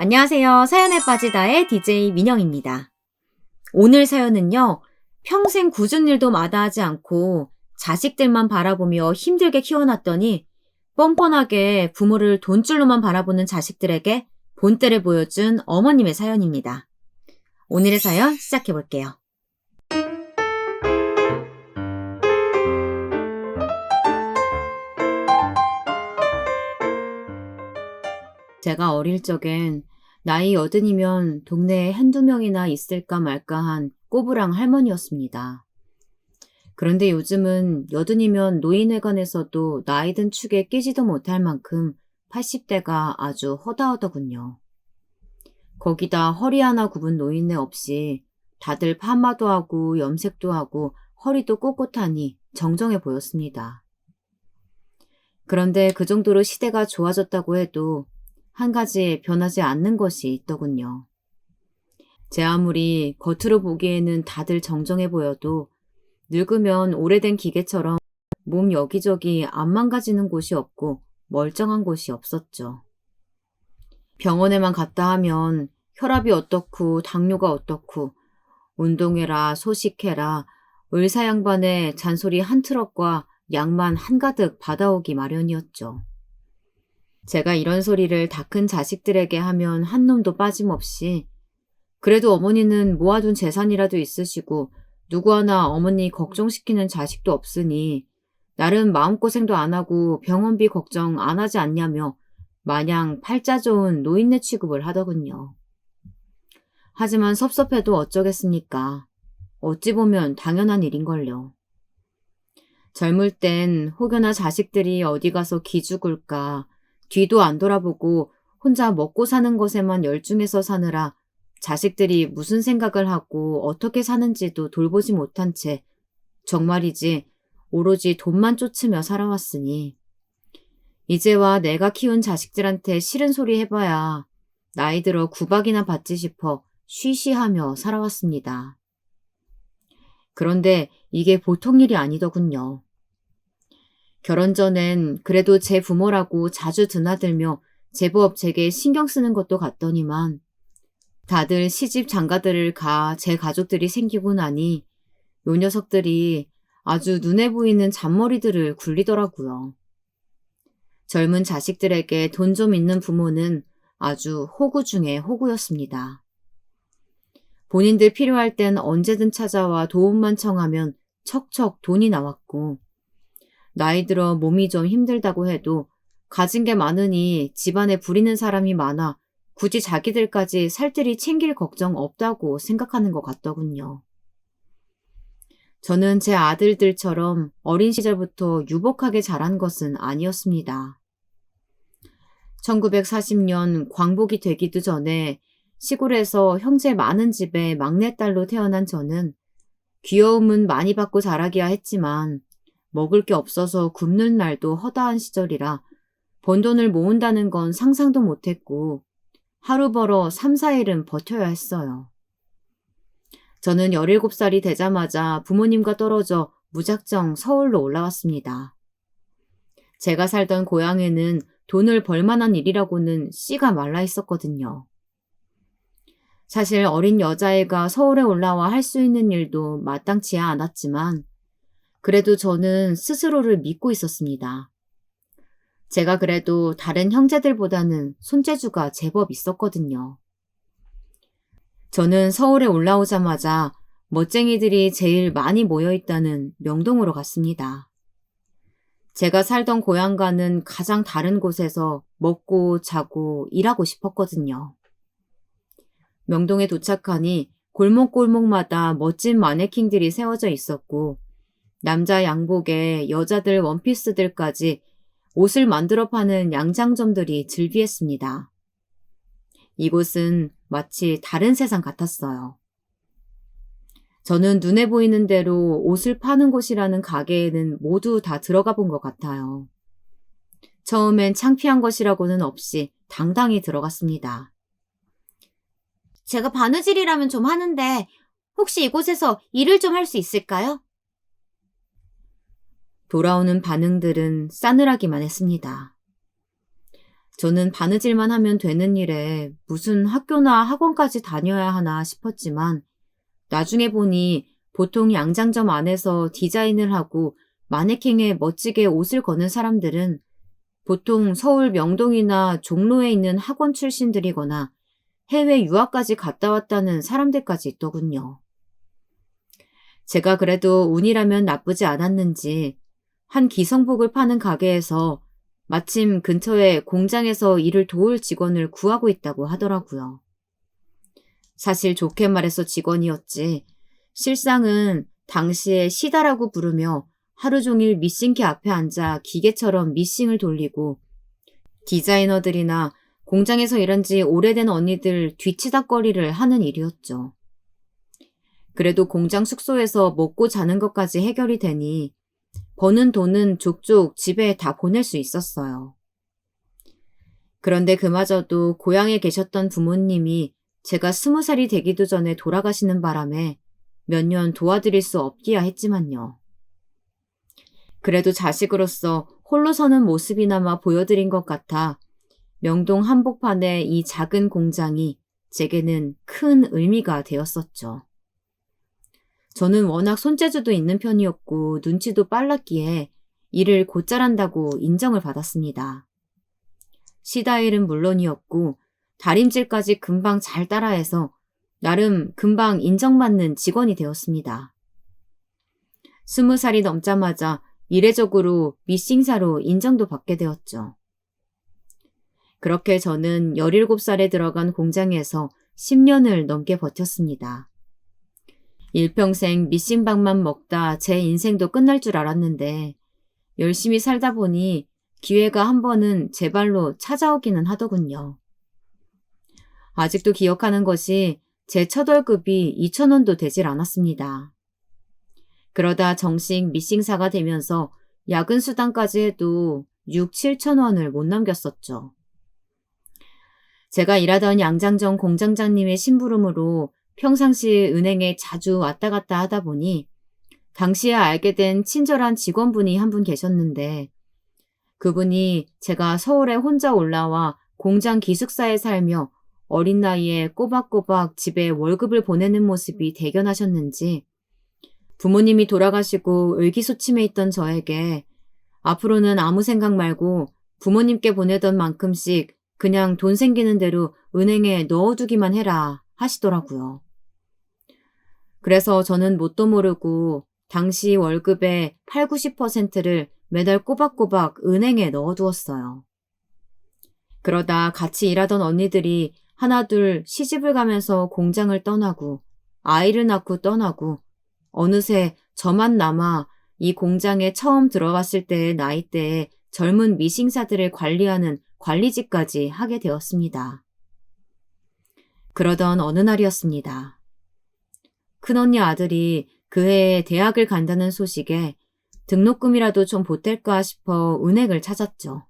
안녕하세요. 사연에 빠지다의 DJ 민영입니다. 오늘 사연은요, 평생 굳은 일도 마다하지 않고 자식들만 바라보며 힘들게 키워놨더니 뻔뻔하게 부모를 돈줄로만 바라보는 자식들에게 본때를 보여준 어머님의 사연입니다. 오늘의 사연 시작해볼게요. 제가 어릴 적엔 나이 80이면 동네에 한두 명이나 있을까 말까한 꼬부랑 할머니였습니다. 그런데 요즘은 80이면 노인회관에서도 나이든 축에 끼지도 못할 만큼 80대가 아주 허다하더군요. 거기다 허리 하나 굽은 노인네 없이 다들 파마도 하고 염색도 하고 허리도 꼿꼿하니 정정해 보였습니다. 그런데 그 정도로 시대가 좋아졌다고 해도 한 가지 변하지 않는 것이 있더군요. 제 아무리 겉으로 보기에는 다들 정정해 보여도 늙으면 오래된 기계처럼 몸 여기저기 안 망가지는 곳이 없고 멀쩡한 곳이 없었죠. 병원에만 갔다 하면 혈압이 어떻고 당뇨가 어떻고 운동해라 소식해라 을사양반의 잔소리 한 트럭과 약만 한가득 받아오기 마련이었죠. 제가 이런 소리를 다 큰 자식들에게 하면 한 놈도 빠짐없이 그래도 어머니는 모아둔 재산이라도 있으시고 누구 하나 어머니 걱정시키는 자식도 없으니 나름 마음고생도 안 하고 병원비 걱정 안 하지 않냐며 마냥 팔자 좋은 노인네 취급을 하더군요. 하지만 섭섭해도 어쩌겠습니까? 어찌 보면 당연한 일인걸요. 젊을 땐 혹여나 자식들이 어디 가서 기죽을까 뒤도 안 돌아보고 혼자 먹고 사는 것에만 열중해서 사느라 자식들이 무슨 생각을 하고 어떻게 사는지도 돌보지 못한 채 정말이지 오로지 돈만 쫓으며 살아왔으니 이제와 내가 키운 자식들한테 싫은 소리 해봐야 나이 들어 구박이나 받지 싶어 쉬쉬하며 살아왔습니다. 그런데 이게 보통 일이 아니더군요. 결혼 전엔 그래도 제 부모라고 자주 드나들며 제법 제게 신경 쓰는 것도 같더니만 다들 시집 장가들을 가 제 가족들이 생기고 나니 요 녀석들이 아주 눈에 보이는 잔머리들을 굴리더라고요. 젊은 자식들에게 돈 좀 있는 부모는 아주 호구 중에 호구였습니다. 본인들 필요할 땐 언제든 찾아와 도움만 청하면 척척 돈이 나왔고 나이 들어 몸이 좀 힘들다고 해도 가진 게 많으니 집안에 부리는 사람이 많아 굳이 자기들까지 살뜰히 챙길 걱정 없다고 생각하는 것 같더군요. 저는 제 아들들처럼 어린 시절부터 유복하게 자란 것은 아니었습니다. 1940년 광복이 되기도 전에 시골에서 형제 많은 집에 막내딸로 태어난 저는 귀여움은 많이 받고 자라기야 했지만 먹을 게 없어서 굶는 날도 허다한 시절이라 번 돈을 모은다는 건 상상도 못했고 하루 벌어 3, 4일은 버텨야 했어요. 저는 17살이 되자마자 부모님과 떨어져 무작정 서울로 올라왔습니다. 제가 살던 고향에는 돈을 벌만한 일이라고는 씨가 말라 있었거든요. 사실 어린 여자애가 서울에 올라와 할 수 있는 일도 마땅치 않았지만 그래도 저는 스스로를 믿고 있었습니다. 제가 그래도 다른 형제들보다는 손재주가 제법 있었거든요. 저는 서울에 올라오자마자 멋쟁이들이 제일 많이 모여있다는 명동으로 갔습니다. 제가 살던 고향과는 가장 다른 곳에서 먹고 자고 일하고 싶었거든요. 명동에 도착하니 골목골목마다 멋진 마네킹들이 세워져 있었고 남자 양복에 여자들 원피스들까지 옷을 만들어 파는 양장점들이 즐비했습니다. 이곳은 마치 다른 세상 같았어요. 저는 눈에 보이는 대로 옷을 파는 곳이라는 가게에는 모두 다 들어가 본 것 같아요. 처음엔 창피한 것이라고는 없이 당당히 들어갔습니다. 제가 바느질이라면 좀 하는데 혹시 이곳에서 일을 좀 할 수 있을까요? 돌아오는 반응들은 싸늘하기만 했습니다. 저는 바느질만 하면 되는 일에 무슨 학교나 학원까지 다녀야 하나 싶었지만 나중에 보니 보통 양장점 안에서 디자인을 하고 마네킹에 멋지게 옷을 거는 사람들은 보통 서울 명동이나 종로에 있는 학원 출신들이거나 해외 유학까지 갔다 왔다는 사람들까지 있더군요. 제가 그래도 운이라면 나쁘지 않았는지 한 기성복을 파는 가게에서 마침 근처에 공장에서 일을 도울 직원을 구하고 있다고 하더라고요. 사실 좋게 말해서 직원이었지 실상은 당시에 시다라고 부르며 하루 종일 미싱기 앞에 앉아 기계처럼 미싱을 돌리고 디자이너들이나 공장에서 일한 지 오래된 언니들 뒤치다꺼리를 하는 일이었죠. 그래도 공장 숙소에서 먹고 자는 것까지 해결이 되니 버는 돈은 족족 집에 다 보낼 수 있었어요. 그런데 그마저도 고향에 계셨던 부모님이 제가 20살이 되기도 전에 돌아가시는 바람에 몇 년 도와드릴 수 없기야 했지만요. 그래도 자식으로서 홀로 서는 모습이나마 보여드린 것 같아 명동 한복판의 이 작은 공장이 제게는 큰 의미가 되었었죠. 저는 워낙 손재주도 있는 편이었고 눈치도 빨랐기에 일을 곧잘 한다고 인정을 받았습니다. 시다일은 물론이었고 다림질까지 금방 잘 따라해서 나름 금방 인정받는 직원이 되었습니다. 20살이 넘자마자 이례적으로 미싱사로 인정도 받게 되었죠. 그렇게 저는 17살에 들어간 공장에서 10년을 넘게 버텼습니다. 일평생 미싱밥만 먹다 제 인생도 끝날 줄 알았는데 열심히 살다 보니 기회가 한 번은 제 발로 찾아오기는 하더군요. 아직도 기억하는 것이 제 첫 월급이 2,000원도 되질 않았습니다. 그러다 정식 미싱사가 되면서 야근 수당까지 해도 6, 7천 원을 못 남겼었죠. 제가 일하던 양장점 공장장님의 심부름으로 평상시 은행에 자주 왔다 갔다 하다 보니 당시에 알게 된 친절한 직원분이 한 분 계셨는데 그분이 제가 서울에 혼자 올라와 공장 기숙사에 살며 어린 나이에 꼬박꼬박 집에 월급을 보내는 모습이 대견하셨는지 부모님이 돌아가시고 의기소침해 있던 저에게 앞으로는 아무 생각 말고 부모님께 보내던 만큼씩 그냥 돈 생기는 대로 은행에 넣어두기만 해라 하시더라고요. 그래서 저는 뭣도 모르고 당시 월급의 8, 90%를 매달 꼬박꼬박 은행에 넣어두었어요. 그러다 같이 일하던 언니들이 하나둘 시집을 가면서 공장을 떠나고 아이를 낳고 떠나고 어느새 저만 남아 이 공장에 처음 들어갔을 때의 나이대에 젊은 미싱사들을 관리하는 관리직까지 하게 되었습니다. 그러던 어느 날이었습니다. 큰언니 아들이 그 해에 대학을 간다는 소식에 등록금이라도 좀 보탤까 싶어 은행을 찾았죠.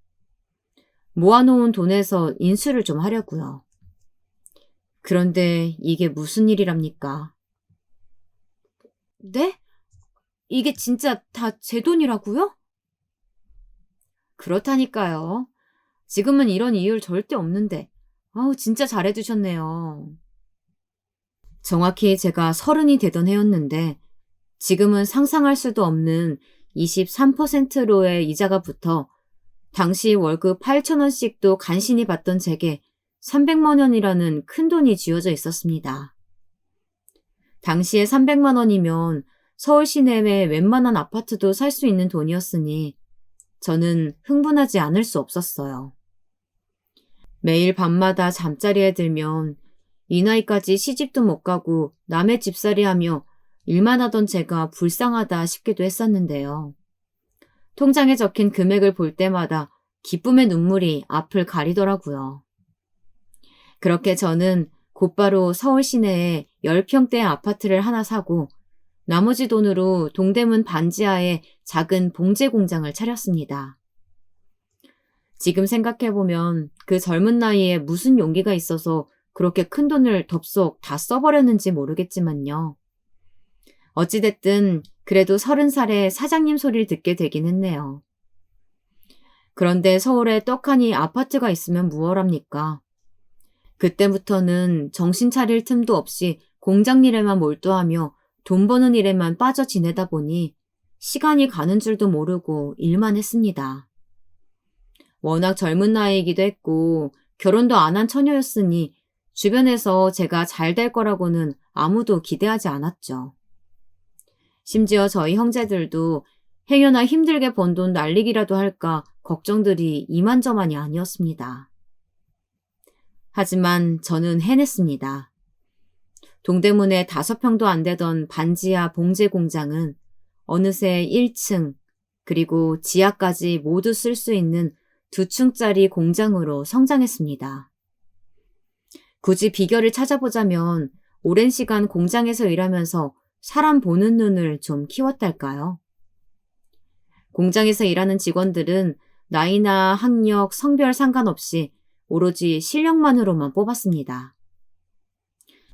모아놓은 돈에서 인수를 좀 하려고요. 그런데 이게 무슨 일이랍니까? 네? 이게 진짜 다 제 돈이라고요? 그렇다니까요. 지금은 이런 이율 절대 없는데. 진짜 잘해주셨네요. 정확히 제가 30이 되던 해였는데 지금은 상상할 수도 없는 23%로의 이자가 붙어 당시 월급 8,000원씩도 간신히 받던 제게 300만 원이라는 큰 돈이 쥐어져 있었습니다. 당시에 300만 원이면 서울 시내의 웬만한 아파트도 살 수 있는 돈이었으니 저는 흥분하지 않을 수 없었어요. 매일 밤마다 잠자리에 들면 이 나이까지 시집도 못 가고 남의 집살이하며 일만 하던 제가 불쌍하다 싶기도 했었는데요. 통장에 적힌 금액을 볼 때마다 기쁨의 눈물이 앞을 가리더라고요. 그렇게 저는 곧바로 서울 시내에 10평대 아파트를 하나 사고 나머지 돈으로 동대문 반지하에 작은 봉제 공장을 차렸습니다. 지금 생각해보면 그 젊은 나이에 무슨 용기가 있어서 그렇게 큰 돈을 덥석 다 써버렸는지 모르겠지만요. 어찌됐든 그래도 30살에 사장님 소리를 듣게 되긴 했네요. 그런데 서울에 떡하니 아파트가 있으면 무얼합니까? 그때부터는 정신 차릴 틈도 없이 공장 일에만 몰두하며 돈 버는 일에만 빠져 지내다 보니 시간이 가는 줄도 모르고 일만 했습니다. 워낙 젊은 나이이기도 했고 결혼도 안 한 처녀였으니 주변에서 제가 잘 될 거라고는 아무도 기대하지 않았죠. 심지어 저희 형제들도 행여나 힘들게 번 돈 날리기라도 할까 걱정들이 이만저만이 아니었습니다. 하지만 저는 해냈습니다. 동대문에 5평도 안 되던 반지하 봉제 공장은 어느새 1층 그리고 지하까지 모두 쓸 수 있는 2층짜리 공장으로 성장했습니다. 굳이 비결을 찾아보자면 오랜 시간 공장에서 일하면서 사람 보는 눈을 좀 키웠달까요? 공장에서 일하는 직원들은 나이나 학력, 성별 상관없이 오로지 실력만으로만 뽑았습니다.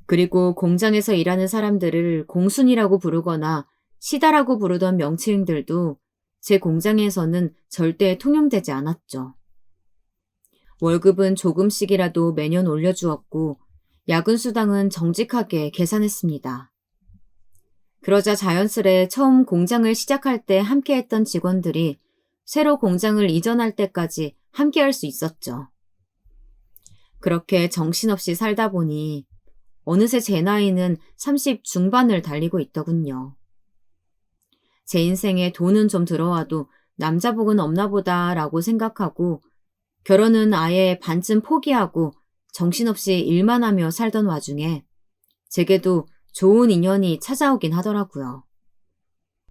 그리고 공장에서 일하는 사람들을 공순이라고 부르거나 시다라고 부르던 명칭들도 제 공장에서는 절대 통용되지 않았죠. 월급은 조금씩이라도 매년 올려주었고 야근 수당은 정직하게 계산했습니다. 그러자 자연스레 처음 공장을 시작할 때 함께했던 직원들이 새로 공장을 이전할 때까지 함께할 수 있었죠. 그렇게 정신없이 살다 보니 어느새 제 나이는 30 중반을 달리고 있더군요. 제 인생에 돈은 좀 들어와도 남자복은 없나 보다라고 생각하고 결혼은 아예 반쯤 포기하고 정신없이 일만 하며 살던 와중에 제게도 좋은 인연이 찾아오긴 하더라고요.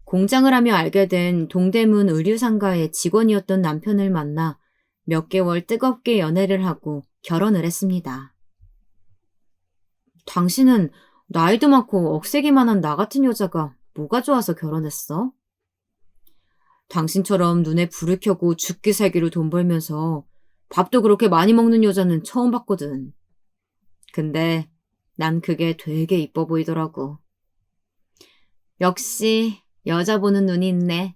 공장을 하며 알게 된 동대문 의류상가의 직원이었던 남편을 만나 몇 개월 뜨겁게 연애를 하고 결혼을 했습니다. 당신은 나이도 많고 억세기만 한 나 같은 여자가 뭐가 좋아서 결혼했어? 당신처럼 눈에 불을 켜고 죽기 살기로 돈 벌면서 밥도 그렇게 많이 먹는 여자는 처음 봤거든. 근데 난 그게 되게 이뻐 보이더라고. 역시 여자 보는 눈이 있네.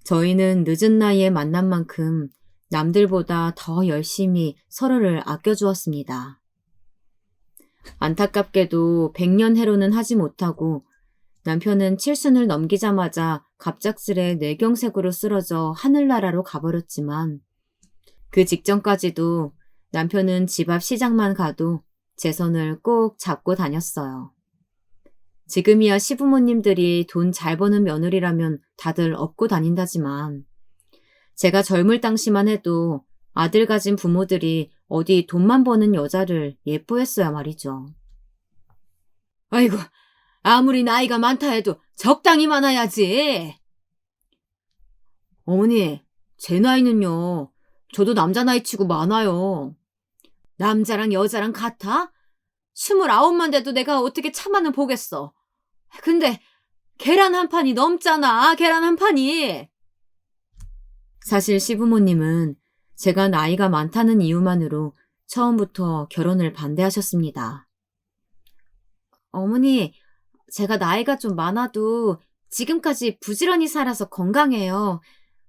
저희는 늦은 나이에 만난 만큼 남들보다 더 열심히 서로를 아껴주었습니다. 안타깝게도 100년 해로는 하지 못하고 남편은 7순을 넘기자마자 갑작스레 뇌경색으로 쓰러져 하늘나라로 가버렸지만 그 직전까지도 남편은 집 앞 시장만 가도 제 손을 꼭 잡고 다녔어요. 지금이야 시부모님들이 돈 잘 버는 며느리라면 다들 업고 다닌다지만 제가 젊을 당시만 해도 아들 가진 부모들이 어디 돈만 버는 여자를 예뻐했어야 말이죠. 아이고, 아무리 나이가 많다 해도 적당히 많아야지. 어머니, 제 나이는요. 저도 남자 나이치고 많아요. 남자랑 여자랑 같아? 29만 돼도 내가 어떻게 차만은 보겠어. 근데 계란 한 판이 넘잖아, 계란 한 판이. 사실 시부모님은 제가 나이가 많다는 이유만으로 처음부터 결혼을 반대하셨습니다. 어머니, 제가 나이가 좀 많아도 지금까지 부지런히 살아서 건강해요.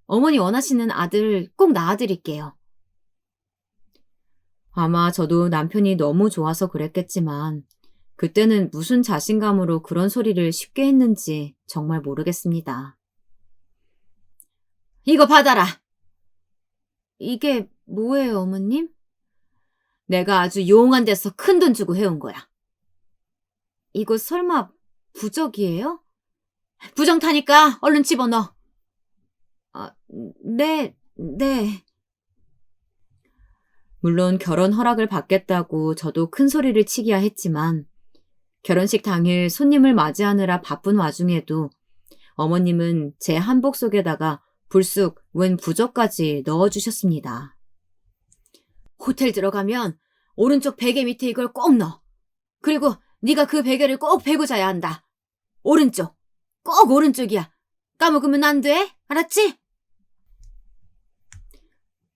어머니 원하시는 아들 꼭 낳아드릴게요. 아마 저도 남편이 너무 좋아서 그랬겠지만 그때는 무슨 자신감으로 그런 소리를 쉽게 했는지 정말 모르겠습니다. 이거 받아라. 이게 뭐예요, 어머님? 내가 아주 용한 데서 큰돈 주고 해온 거야. 이거 설마 부적이에요? 부정타니까 얼른 집어넣어. 아, 네. 물론 결혼 허락을 받겠다고 저도 큰 소리를 치기야 했지만 결혼식 당일 손님을 맞이하느라 바쁜 와중에도 어머님은 제 한복 속에다가 불쑥 웬 부적까지 넣어주셨습니다. 호텔 들어가면 오른쪽 베개 밑에 이걸 꼭 넣어. 그리고 네가 그 베개를 꼭 베고 자야 한다. 오른쪽. 꼭 오른쪽이야. 까먹으면 안 돼. 알았지?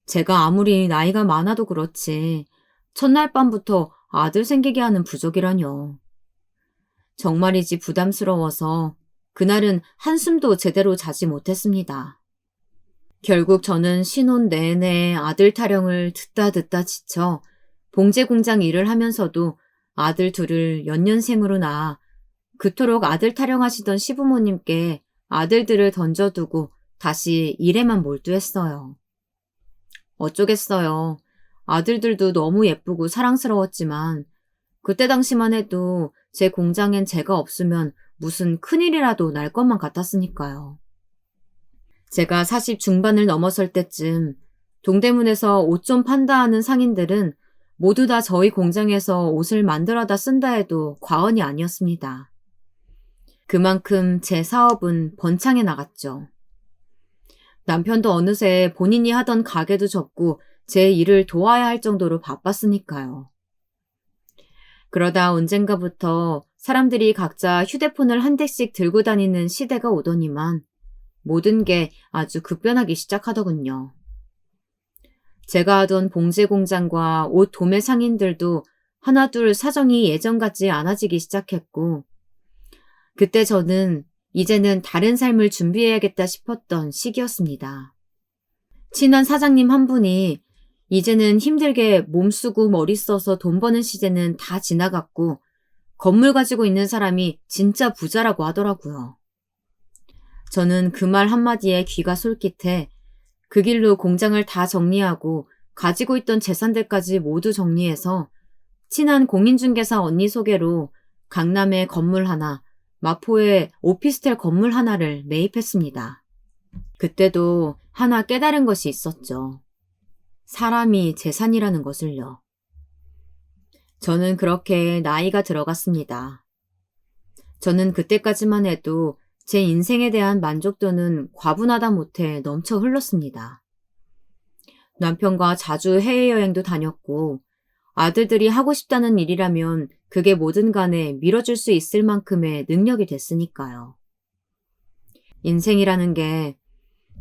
제가 아무리 나이가 많아도 그렇지 첫날 밤부터 아들 생기게 하는 부적이라뇨. 정말이지 부담스러워서 그날은 한숨도 제대로 자지 못했습니다. 결국 저는 신혼 내내 아들 타령을 듣다 지쳐 봉제 공장 일을 하면서도 아들 둘을 연년생으로 낳아 그토록 아들 타령하시던 시부모님께 아들들을 던져두고 다시 일에만 몰두했어요. 어쩌겠어요. 아들들도 너무 예쁘고 사랑스러웠지만 그때 당시만 해도 제 공장엔 제가 없으면 무슨 큰일이라도 날 것만 같았으니까요. 제가 40 중반을 넘어설 때쯤 동대문에서 옷 좀 판다 하는 상인들은 모두 다 저희 공장에서 옷을 만들어다 쓴다 해도 과언이 아니었습니다. 그만큼 제 사업은 번창해 나갔죠. 남편도 어느새 본인이 하던 가게도 접고 제 일을 도와야 할 정도로 바빴으니까요. 그러다 언젠가부터 사람들이 각자 휴대폰을 한 대씩 들고 다니는 시대가 오더니만 모든 게 아주 급변하기 시작하더군요. 제가 하던 봉제 공장과 옷 도매 상인들도 하나둘 사정이 예전 같지 않아지기 시작했고, 그때 저는 이제는 다른 삶을 준비해야겠다 싶었던 시기였습니다. 친한 사장님 한 분이 이제는 힘들게 몸 쓰고 머리 써서 돈 버는 시대는 다 지나갔고 건물 가지고 있는 사람이 진짜 부자라고 하더라고요. 저는 그 말 한마디에 귀가 솔깃해 그 길로 공장을 다 정리하고 가지고 있던 재산들까지 모두 정리해서 친한 공인중개사 언니 소개로 강남에 건물 하나, 마포에 오피스텔 건물 하나를 매입했습니다. 그때도 하나 깨달은 것이 있었죠. 사람이 재산이라는 것을요. 저는 그렇게 나이가 들어갔습니다. 저는 그때까지만 해도 제 인생에 대한 만족도는 과분하다 못해 넘쳐 흘렀습니다. 남편과 자주 해외여행도 다녔고 아들들이 하고 싶다는 일이라면 그게 뭐든 간에 밀어줄 수 있을 만큼의 능력이 됐으니까요. 인생이라는 게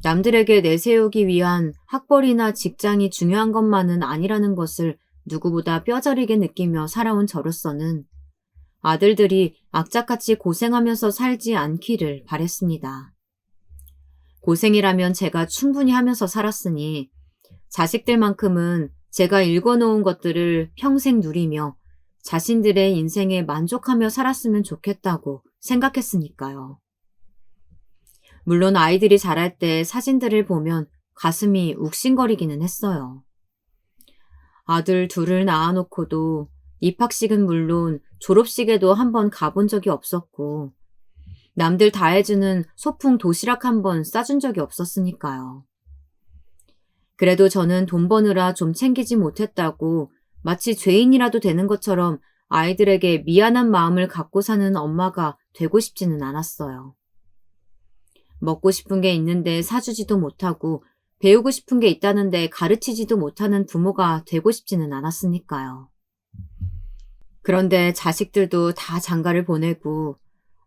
남들에게 내세우기 위한 학벌이나 직장이 중요한 것만은 아니라는 것을 누구보다 뼈저리게 느끼며 살아온 저로서는 아들들이 악착같이 고생하면서 살지 않기를 바랬습니다. 고생이라면 제가 충분히 하면서 살았으니 자식들만큼은 제가 읽어놓은 것들을 평생 누리며 자신들의 인생에 만족하며 살았으면 좋겠다고 생각했으니까요. 물론 아이들이 자랄 때 사진들을 보면 가슴이 욱신거리기는 했어요. 아들 둘을 낳아놓고도 입학식은 물론 졸업식에도 한번 가본 적이 없었고 남들 다 해주는 소풍 도시락 한번 싸준 적이 없었으니까요. 그래도 저는 돈 버느라 좀 챙기지 못했다고 마치 죄인이라도 되는 것처럼 아이들에게 미안한 마음을 갖고 사는 엄마가 되고 싶지는 않았어요. 먹고 싶은 게 있는데 사주지도 못하고 배우고 싶은 게 있다는데 가르치지도 못하는 부모가 되고 싶지는 않았으니까요. 그런데 자식들도 다 장가를 보내고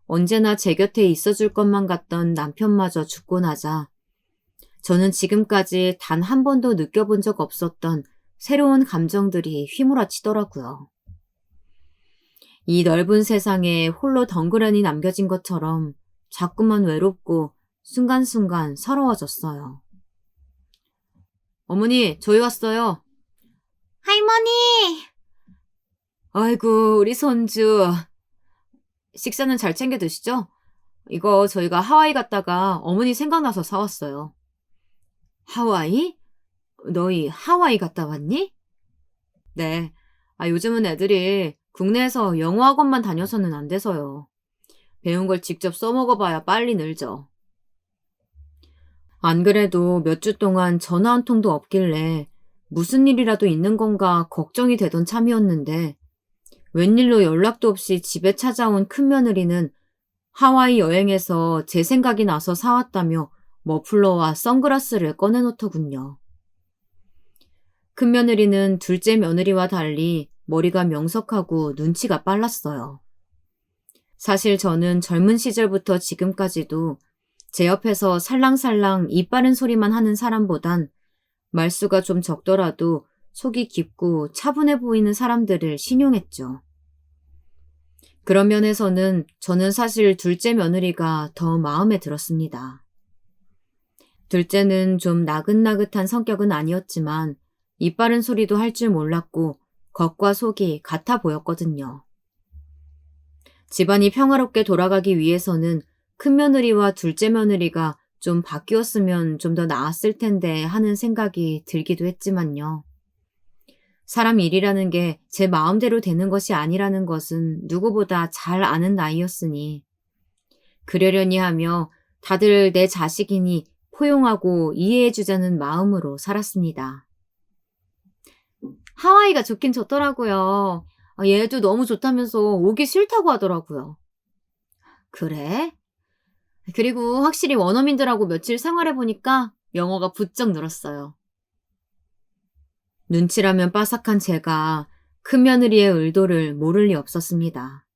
언제나 제 곁에 있어줄 것만 같던 남편마저 죽고 나자 저는 지금까지 단 한 번도 느껴본 적 없었던 새로운 감정들이 휘몰아치더라고요. 이 넓은 세상에 홀로 덩그러니 남겨진 것처럼 자꾸만 외롭고 순간순간 서러워졌어요. 어머니, 저희 왔어요. 할머니! 아이고, 우리 손주. 식사는 잘 챙겨 드시죠? 이거 저희가 하와이 갔다가 어머니 생각나서 사왔어요. 하와이? 너희 하와이 갔다 왔니? 네. 요즘은 애들이 국내에서 영어 학원만 다녀서는 안 돼서요. 배운 걸 직접 써먹어봐야 빨리 늘죠. 안 그래도 몇 주 동안 전화 한 통도 없길래 무슨 일이라도 있는 건가 걱정이 되던 참이었는데 웬일로 연락도 없이 집에 찾아온 큰며느리는 하와이 여행에서 제 생각이 나서 사왔다며 머플러와 선글라스를 꺼내놓더군요. 큰며느리는 둘째 며느리와 달리 머리가 명석하고 눈치가 빨랐어요. 사실 저는 젊은 시절부터 지금까지도 제 옆에서 살랑살랑 입 바른 소리만 하는 사람보단 말수가 좀 적더라도 속이 깊고 차분해 보이는 사람들을 신용했죠. 그런 면에서는 저는 사실 둘째 며느리가 더 마음에 들었습니다. 둘째는 좀 나긋나긋한 성격은 아니었지만 입 바른 소리도 할 줄 몰랐고 겉과 속이 같아 보였거든요. 집안이 평화롭게 돌아가기 위해서는 큰며느리와 둘째 며느리가 좀 바뀌었으면 좀 더 나았을 텐데 하는 생각이 들기도 했지만요. 사람 일이라는 게 제 마음대로 되는 것이 아니라는 것은 누구보다 잘 아는 나이였으니 그러려니 하며 다들 내 자식이니 포용하고 이해해주자는 마음으로 살았습니다. 하와이가 좋긴 좋더라고요. 얘도 너무 좋다면서 오기 싫다고 하더라고요. 그래? 그리고 확실히 원어민들하고 며칠 생활해보니까 영어가 부쩍 늘었어요. 눈치라면 빠삭한 제가 큰며느리의 의도를 모를 리 없었습니다.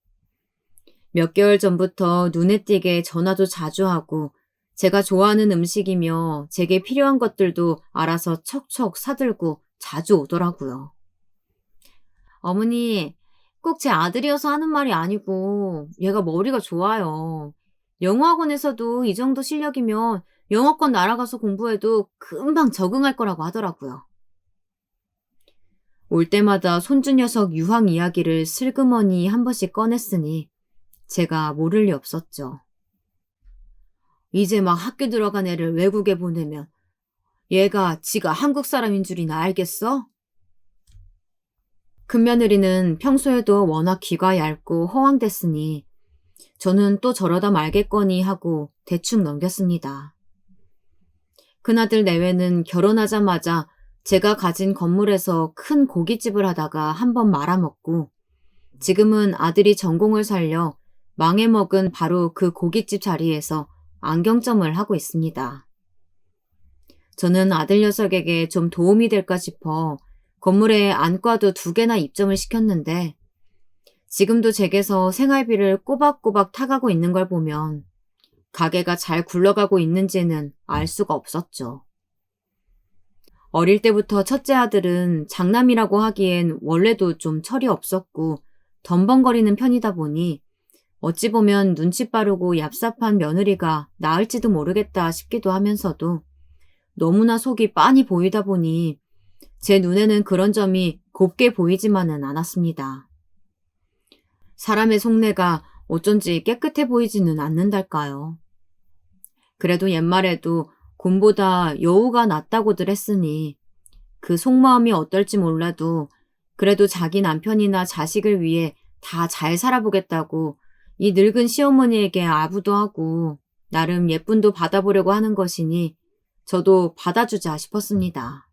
몇 개월 전부터 눈에 띄게 전화도 자주 하고 제가 좋아하는 음식이며 제게 필요한 것들도 알아서 척척 사들고 자주 오더라고요. 어머니, 꼭 제 아들이어서 하는 말이 아니고 얘가 머리가 좋아요. 영어학원에서도 이 정도 실력이면 영어권 날아가서 공부해도 금방 적응할 거라고 하더라고요. 올 때마다 손주 녀석 유학 이야기를 슬그머니 한 번씩 꺼냈으니 제가 모를 리 없었죠. 이제 막 학교 들어간 애를 외국에 보내면 얘가 지가 한국 사람인 줄이나 알겠어? 큰며느리는 평소에도 워낙 귀가 얇고 허황됐으니 저는 또 저러다 말겠거니 하고 대충 넘겼습니다. 큰아들 내외는 결혼하자마자 제가 가진 건물에서 큰 고깃집을 하다가 한번 말아먹고 지금은 아들이 전공을 살려 망해먹은 바로 그 고깃집 자리에서 안경점을 하고 있습니다. 저는 아들 녀석에게 좀 도움이 될까 싶어 건물에 안과도 2개나 입점을 시켰는데 지금도 제게서 생활비를 꼬박꼬박 타가고 있는 걸 보면 가게가 잘 굴러가고 있는지는 알 수가 없었죠. 어릴 때부터 첫째 아들은 장남이라고 하기엔 원래도 좀 철이 없었고 덤벙거리는 편이다 보니 어찌 보면 눈치 빠르고 얍삽한 며느리가 나을지도 모르겠다 싶기도 하면서도 너무나 속이 빤히 보이다 보니 제 눈에는 그런 점이 곱게 보이지만은 않았습니다. 사람의 속내가 어쩐지 깨끗해 보이지는 않는달까요. 그래도 옛말에도 곰보다 여우가 낫다고들 했으니 그 속마음이 어떨지 몰라도 그래도 자기 남편이나 자식을 위해 다 잘 살아보겠다고 이 늙은 시어머니에게 아부도 하고 나름 예쁨도 받아보려고 하는 것이니 저도 받아주자 싶었습니다.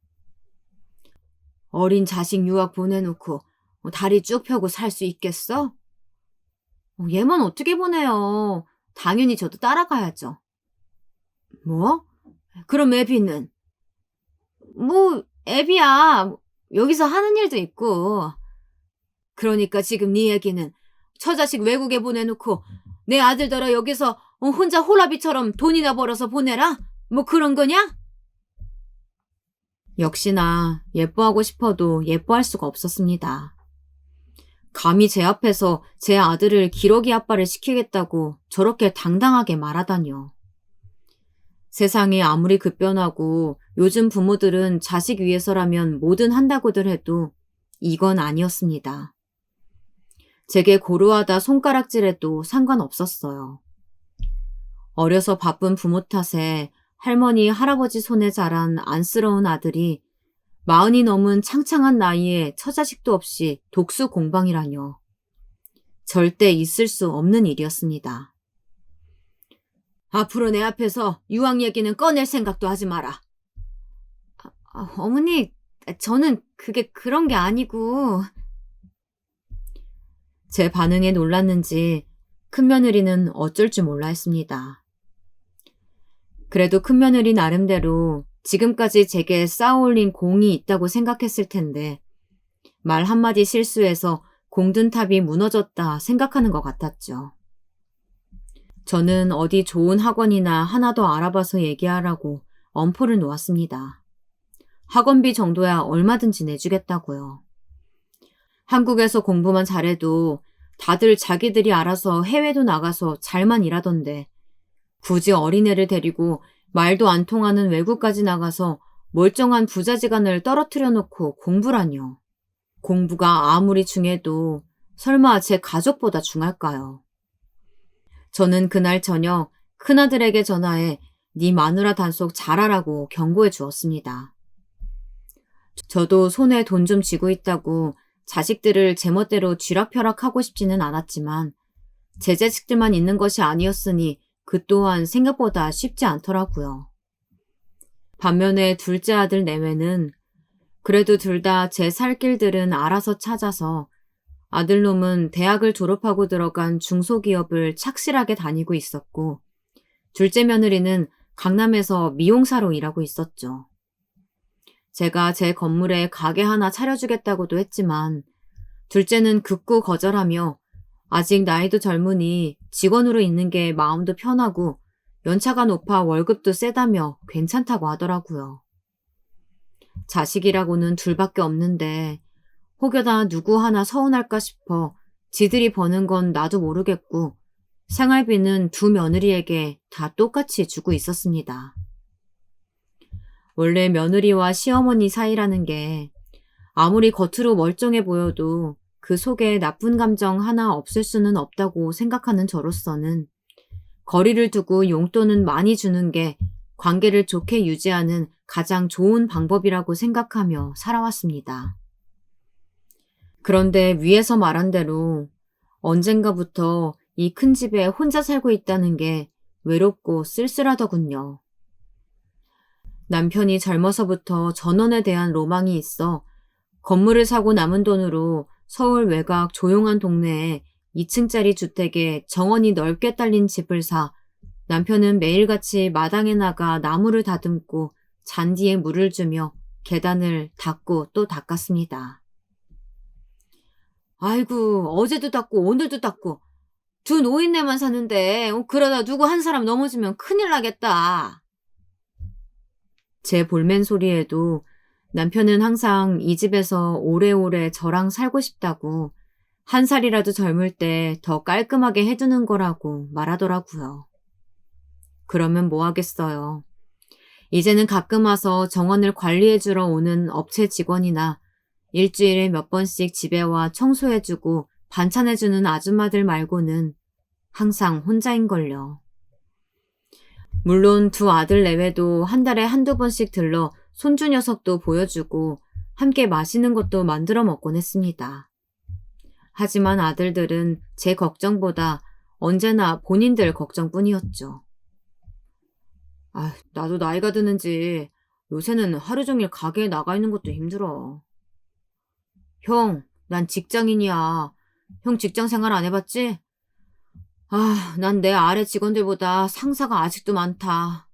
어린 자식 유학 보내놓고 다리 쭉 펴고 살 수 있겠어? 얘만 어떻게 보내요? 당연히 저도 따라가야죠. 뭐? 그럼 애비는? 애비야. 여기서 하는 일도 있고. 그러니까 지금 네 얘기는 처자식 외국에 보내놓고 내 아들더러 여기서 혼자 호라비처럼 돈이나 벌어서 보내라? 뭐 그런 거냐? 역시나 예뻐하고 싶어도 예뻐할 수가 없었습니다. 감히 제 앞에서 제 아들을 기러기 아빠를 시키겠다고 저렇게 당당하게 말하다니요. 세상이 아무리 급변하고 요즘 부모들은 자식 위해서라면 뭐든 한다고들 해도 이건 아니었습니다. 제게 고루하다 손가락질해도 상관없었어요. 어려서 바쁜 부모 탓에 할머니, 할아버지 손에 자란 안쓰러운 아들이 40이 넘은 창창한 나이에 처자식도 없이 독수 공방이라뇨. 절대 있을 수 없는 일이었습니다. 앞으로 내 앞에서 유학 얘기는 꺼낼 생각도 하지 마라. 어머니, 저는 그게 그런 게 아니고... 제 반응에 놀랐는지 큰며느리는 어쩔 줄 몰라 했습니다. 그래도 큰며느리 나름대로 지금까지 제게 쌓아올린 공이 있다고 생각했을 텐데 말 한마디 실수해서 공든 탑이 무너졌다 생각하는 것 같았죠. 저는 어디 좋은 학원이나 하나 더 알아봐서 얘기하라고 엄포를 놓았습니다. 학원비 정도야 얼마든지 내주겠다고요. 한국에서 공부만 잘해도 다들 자기들이 알아서 해외도 나가서 잘만 일하던데 굳이 어린애를 데리고 말도 안 통하는 외국까지 나가서 멀쩡한 부자지간을 떨어뜨려 놓고 공부라뇨. 공부가 아무리 중해도 설마 제 가족보다 중할까요? 저는 그날 저녁 큰아들에게 전화해 네 마누라 단속 잘하라고 경고해 주었습니다. 저도 손에 돈 좀 쥐고 있다고 자식들을 제멋대로 쥐락펴락하고 싶지는 않았지만 제 자식들만 있는 것이 아니었으니 그 또한 생각보다 쉽지 않더라고요. 반면에 둘째 아들 내외는 그래도 둘 다 제 살 길들은 알아서 찾아서 아들놈은 대학을 졸업하고 들어간 중소기업을 착실하게 다니고 있었고 둘째 며느리는 강남에서 미용사로 일하고 있었죠. 제가 제 건물에 가게 하나 차려주겠다고도 했지만 둘째는 극구 거절하며 아직 나이도 젊으니 직원으로 있는 게 마음도 편하고 연차가 높아 월급도 세다며 괜찮다고 하더라고요. 자식이라고는 둘밖에 없는데 혹여나 누구 하나 서운할까 싶어 지들이 버는 건 나도 모르겠고 생활비는 두 며느리에게 다 똑같이 주고 있었습니다. 원래 며느리와 시어머니 사이라는 게 아무리 겉으로 멀쩡해 보여도 그 속에 나쁜 감정 하나 없을 수는 없다고 생각하는 저로서는 거리를 두고 용돈은 많이 주는 게 관계를 좋게 유지하는 가장 좋은 방법이라고 생각하며 살아왔습니다. 그런데 위에서 말한 대로 언젠가부터 이 큰 집에 혼자 살고 있다는 게 외롭고 쓸쓸하더군요. 남편이 젊어서부터 전원에 대한 로망이 있어 건물을 사고 남은 돈으로 서울 외곽 조용한 동네에 2층짜리 주택에 정원이 넓게 딸린 집을 사 남편은 매일같이 마당에 나가 나무를 다듬고 잔디에 물을 주며 계단을 닦고 또 닦았습니다. 아이고, 어제도 닦고 오늘도 닦고 두 노인네만 사는데 그러다 누구 한 사람 넘어지면 큰일 나겠다. 제 볼멘 소리에도 남편은 항상 이 집에서 오래오래 저랑 살고 싶다고 한 살이라도 젊을 때 더 깔끔하게 해두는 거라고 말하더라고요. 그러면 뭐 하겠어요. 이제는 가끔 와서 정원을 관리해주러 오는 업체 직원이나 일주일에 몇 번씩 집에 와 청소해주고 반찬해주는 아줌마들 말고는 항상 혼자인걸요. 물론 두 아들 내외도 한 달에 한두 번씩 들러 손주 녀석도 보여주고 함께 맛있는 것도 만들어 먹곤 했습니다. 하지만 아들들은 제 걱정보다 언제나 본인들 걱정뿐이었죠. 나도 나이가 드는지 요새는 하루 종일 가게에 나가 있는 것도 힘들어. 형, 난 직장인이야. 형 직장 생활 안 해봤지? 난 내 아래 직원들보다 상사가 아직도 많다.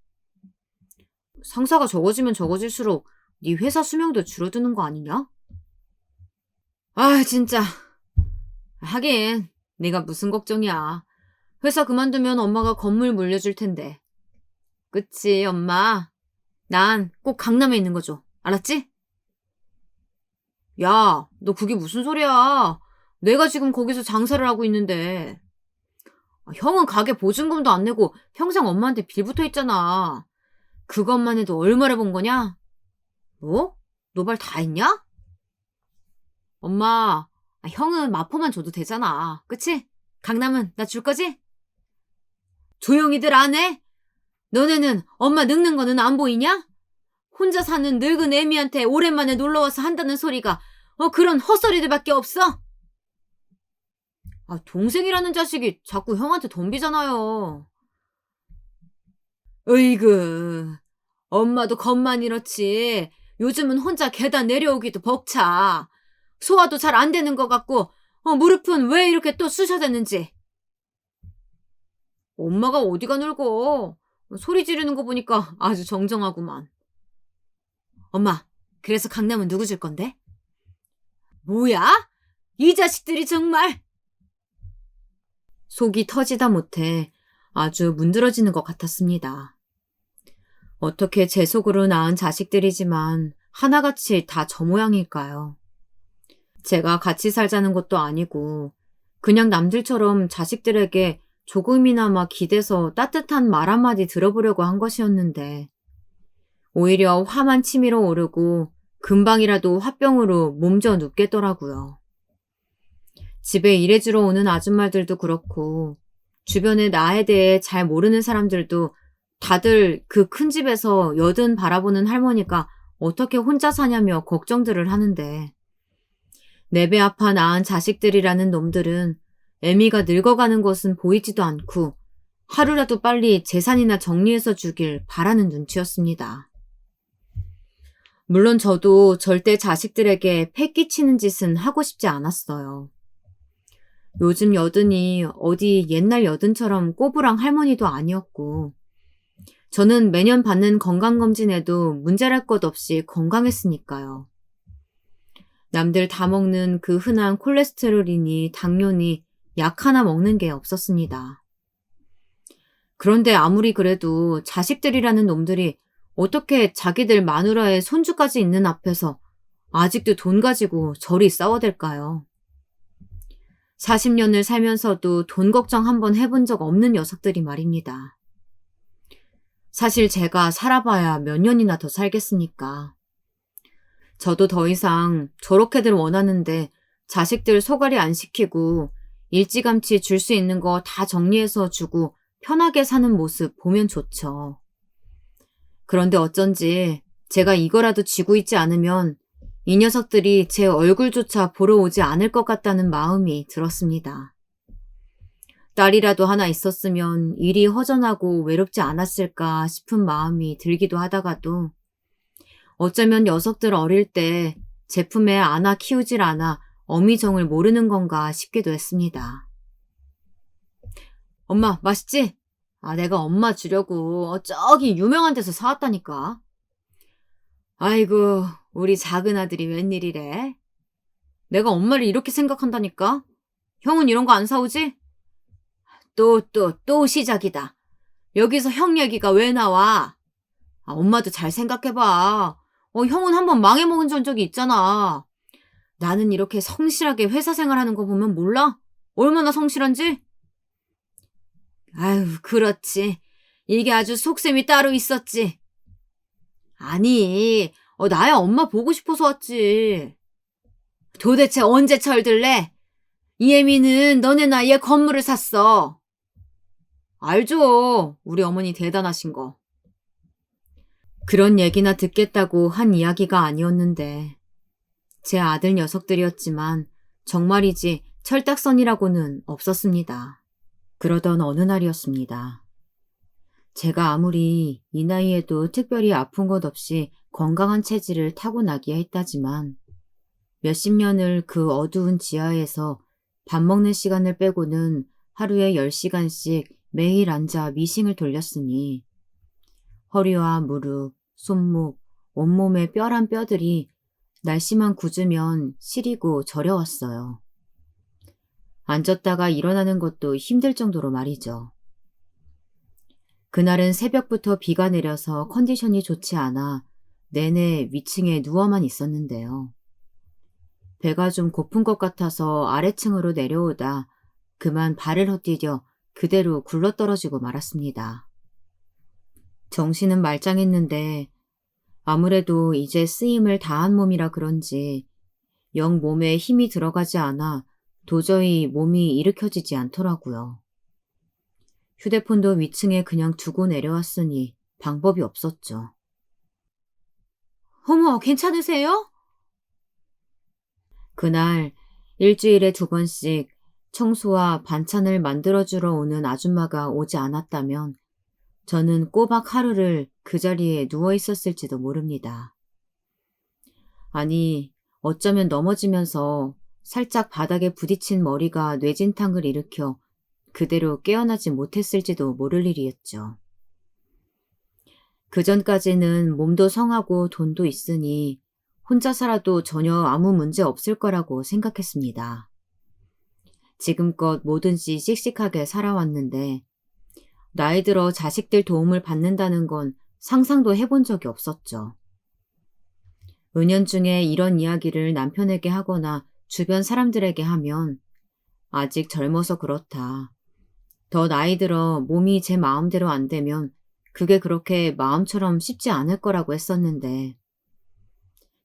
상사가 적어지면 적어질수록 네 회사 수명도 줄어드는 거 아니냐? 진짜. 하긴 네가 무슨 걱정이야. 회사 그만두면 엄마가 건물 물려줄 텐데. 그치, 엄마. 난 꼭 강남에 있는 거 줘. 알았지? 야, 너 그게 무슨 소리야. 내가 지금 거기서 장사를 하고 있는데. 형은 가게 보증금도 안 내고 평생 엄마한테 빌붙어 있잖아. 그것만 해도 얼마나 번 거냐? 뭐? 너 말 다 했냐? 엄마, 형은 마포만 줘도 되잖아. 그치? 강남은 나 줄 거지? 조용히들 안 해? 너네는 엄마 늙는 거는 안 보이냐? 혼자 사는 늙은 애미한테 오랜만에 놀러와서 한다는 소리가 그런 헛소리들밖에 없어? 동생이라는 자식이 자꾸 형한테 덤비잖아요. 으이그, 엄마도 겁만 이렇지. 요즘은 혼자 계단 내려오기도 벅차. 소화도 잘 안 되는 것 같고 무릎은 왜 이렇게 또 쑤셔댔는지. 엄마가 어디가 늙어. 소리 지르는 거 보니까 아주 정정하구만. 엄마, 그래서 강남은 누구 줄 건데? 뭐야? 이 자식들이 정말. 속이 터지다 못해 아주 문드러지는 것 같았습니다. 어떻게 제 속으로 낳은 자식들이지만 하나같이 다 저 모양일까요? 제가 같이 살자는 것도 아니고 그냥 남들처럼 자식들에게 조금이나마 기대서 따뜻한 말 한마디 들어보려고 한 것이었는데 오히려 화만 치밀어 오르고 금방이라도 화병으로 몸져 눕겠더라고요. 집에 일해주러 오는 아줌마들도 그렇고 주변에 나에 대해 잘 모르는 사람들도 다들 그 큰 집에서 여든 바라보는 할머니가 어떻게 혼자 사냐며 걱정들을 하는데 내 배 아파 낳은 자식들이라는 놈들은 애미가 늙어가는 것은 보이지도 않고 하루라도 빨리 재산이나 정리해서 주길 바라는 눈치였습니다. 물론 저도 절대 자식들에게 패 끼치는 짓은 하고 싶지 않았어요. 요즘 여든이 어디 옛날 여든처럼 꼬부랑 할머니도 아니었고 저는 매년 받는 건강검진에도 문제랄 것 없이 건강했으니까요. 남들 다 먹는 그 흔한 콜레스테롤이니 당뇨니 약 하나 먹는 게 없었습니다. 그런데 아무리 그래도 자식들이라는 놈들이 어떻게 자기들 마누라의 손주까지 있는 앞에서 아직도 돈 가지고 저리 싸워댈까요? 40년을 살면서도 돈 걱정 한번 해본 적 없는 녀석들이 말입니다. 사실 제가 살아봐야 몇 년이나 더 살겠습니까? 저도 더 이상 저렇게들 원하는데 자식들 소갈이 안 시키고 일찌감치 줄 수 있는 거 다 정리해서 주고 편하게 사는 모습 보면 좋죠. 그런데 어쩐지 제가 이거라도 쥐고 있지 않으면 이 녀석들이 제 얼굴조차 보러 오지 않을 것 같다는 마음이 들었습니다. 딸이라도 하나 있었으면 일이 허전하고 외롭지 않았을까 싶은 마음이 들기도 하다가도 어쩌면 녀석들 어릴 때 제품에 안아 키우질 않아 어미정을 모르는 건가 싶기도 했습니다. 엄마, 맛있지? 내가 엄마 주려고 저기 유명한 데서 사왔다니까. 아이고, 우리 작은 아들이 웬일이래? 내가 엄마를 이렇게 생각한다니까? 형은 이런 거 안 사오지? 또 시작이다. 여기서 형 얘기가 왜 나와? 엄마도 잘 생각해봐. 형은 한번 망해먹은 적이 있잖아. 나는 이렇게 성실하게 회사 생활하는 거 보면 몰라? 얼마나 성실한지? 아유, 그렇지. 이게 아주 속셈이 따로 있었지. 아니, 나야 엄마 보고 싶어서 왔지. 도대체 언제 철들래? 이혜미는 너네 나이에 건물을 샀어. 알죠. 우리 어머니 대단하신 거. 그런 얘기나 듣겠다고 한 이야기가 아니었는데 제 아들 녀석들이었지만 정말이지 철딱선이라고는 없었습니다. 그러던 어느 날이었습니다. 제가 아무리 이 나이에도 특별히 아픈 것 없이 건강한 체질을 타고나기야 했다지만 몇십 년을 그 어두운 지하에서 밥 먹는 시간을 빼고는 하루에 10시간씩 매일 앉아 미싱을 돌렸으니 허리와 무릎, 손목, 온몸의 뼈란 뼈들이 날씨만 굳으면 시리고 저려왔어요. 앉았다가 일어나는 것도 힘들 정도로 말이죠. 그날은 새벽부터 비가 내려서 컨디션이 좋지 않아 내내 위층에 누워만 있었는데요. 배가 좀 고픈 것 같아서 아래층으로 내려오다 그만 발을 헛디뎌 그대로 굴러떨어지고 말았습니다. 정신은 말짱했는데 아무래도 이제 쓰임을 다한 몸이라 그런지 영 몸에 힘이 들어가지 않아 도저히 몸이 일으켜지지 않더라고요. 휴대폰도 위층에 그냥 두고 내려왔으니 방법이 없었죠. 어머, 괜찮으세요? 그날 일주일에 2번씩 청소와 반찬을 만들어주러 오는 아줌마가 오지 않았다면 저는 꼬박 하루를 그 자리에 누워 있었을지도 모릅니다. 아니, 어쩌면 넘어지면서 살짝 바닥에 부딪힌 머리가 뇌진탕을 일으켜 그대로 깨어나지 못했을지도 모를 일이었죠. 그전까지는 몸도 성하고 돈도 있으니 혼자 살아도 전혀 아무 문제 없을 거라고 생각했습니다. 지금껏 뭐든지 씩씩하게 살아왔는데 나이 들어 자식들 도움을 받는다는 건 상상도 해본 적이 없었죠. 은연중에 이런 이야기를 남편에게 하거나 주변 사람들에게 하면 아직 젊어서 그렇다. 더 나이 들어 몸이 제 마음대로 안 되면 그게 그렇게 마음처럼 쉽지 않을 거라고 했었는데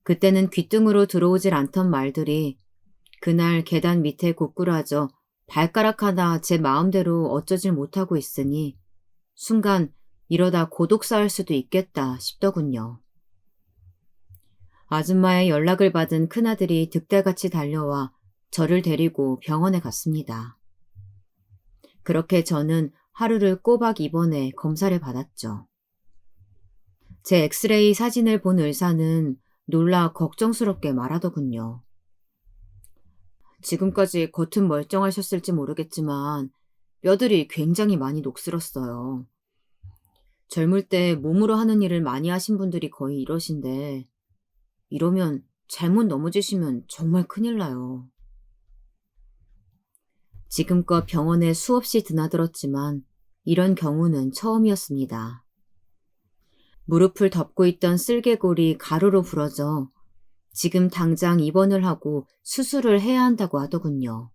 그때는 귓등으로 들어오질 않던 말들이 그날 계단 밑에 고꾸라져 발가락 하나 제 마음대로 어쩌질 못하고 있으니 순간 이러다 고독 쌓을 수도 있겠다 싶더군요. 아줌마의 연락을 받은 큰아들이 득달같이 달려와 저를 데리고 병원에 갔습니다. 그렇게 저는 하루를 꼬박 입원해 검사를 받았죠. 제 엑스레이 사진을 본 의사는 놀라 걱정스럽게 말하더군요. 지금까지 겉은 멀쩡하셨을지 모르겠지만 뼈들이 굉장히 많이 녹슬었어요. 젊을 때 몸으로 하는 일을 많이 하신 분들이 거의 이러신데 이러면 잘못 넘어지시면 정말 큰일 나요. 지금껏 병원에 수없이 드나들었지만 이런 경우는 처음이었습니다. 무릎을 덮고 있던 쓸개골이 가루로 부러져 지금 당장 입원을 하고 수술을 해야 한다고 하더군요.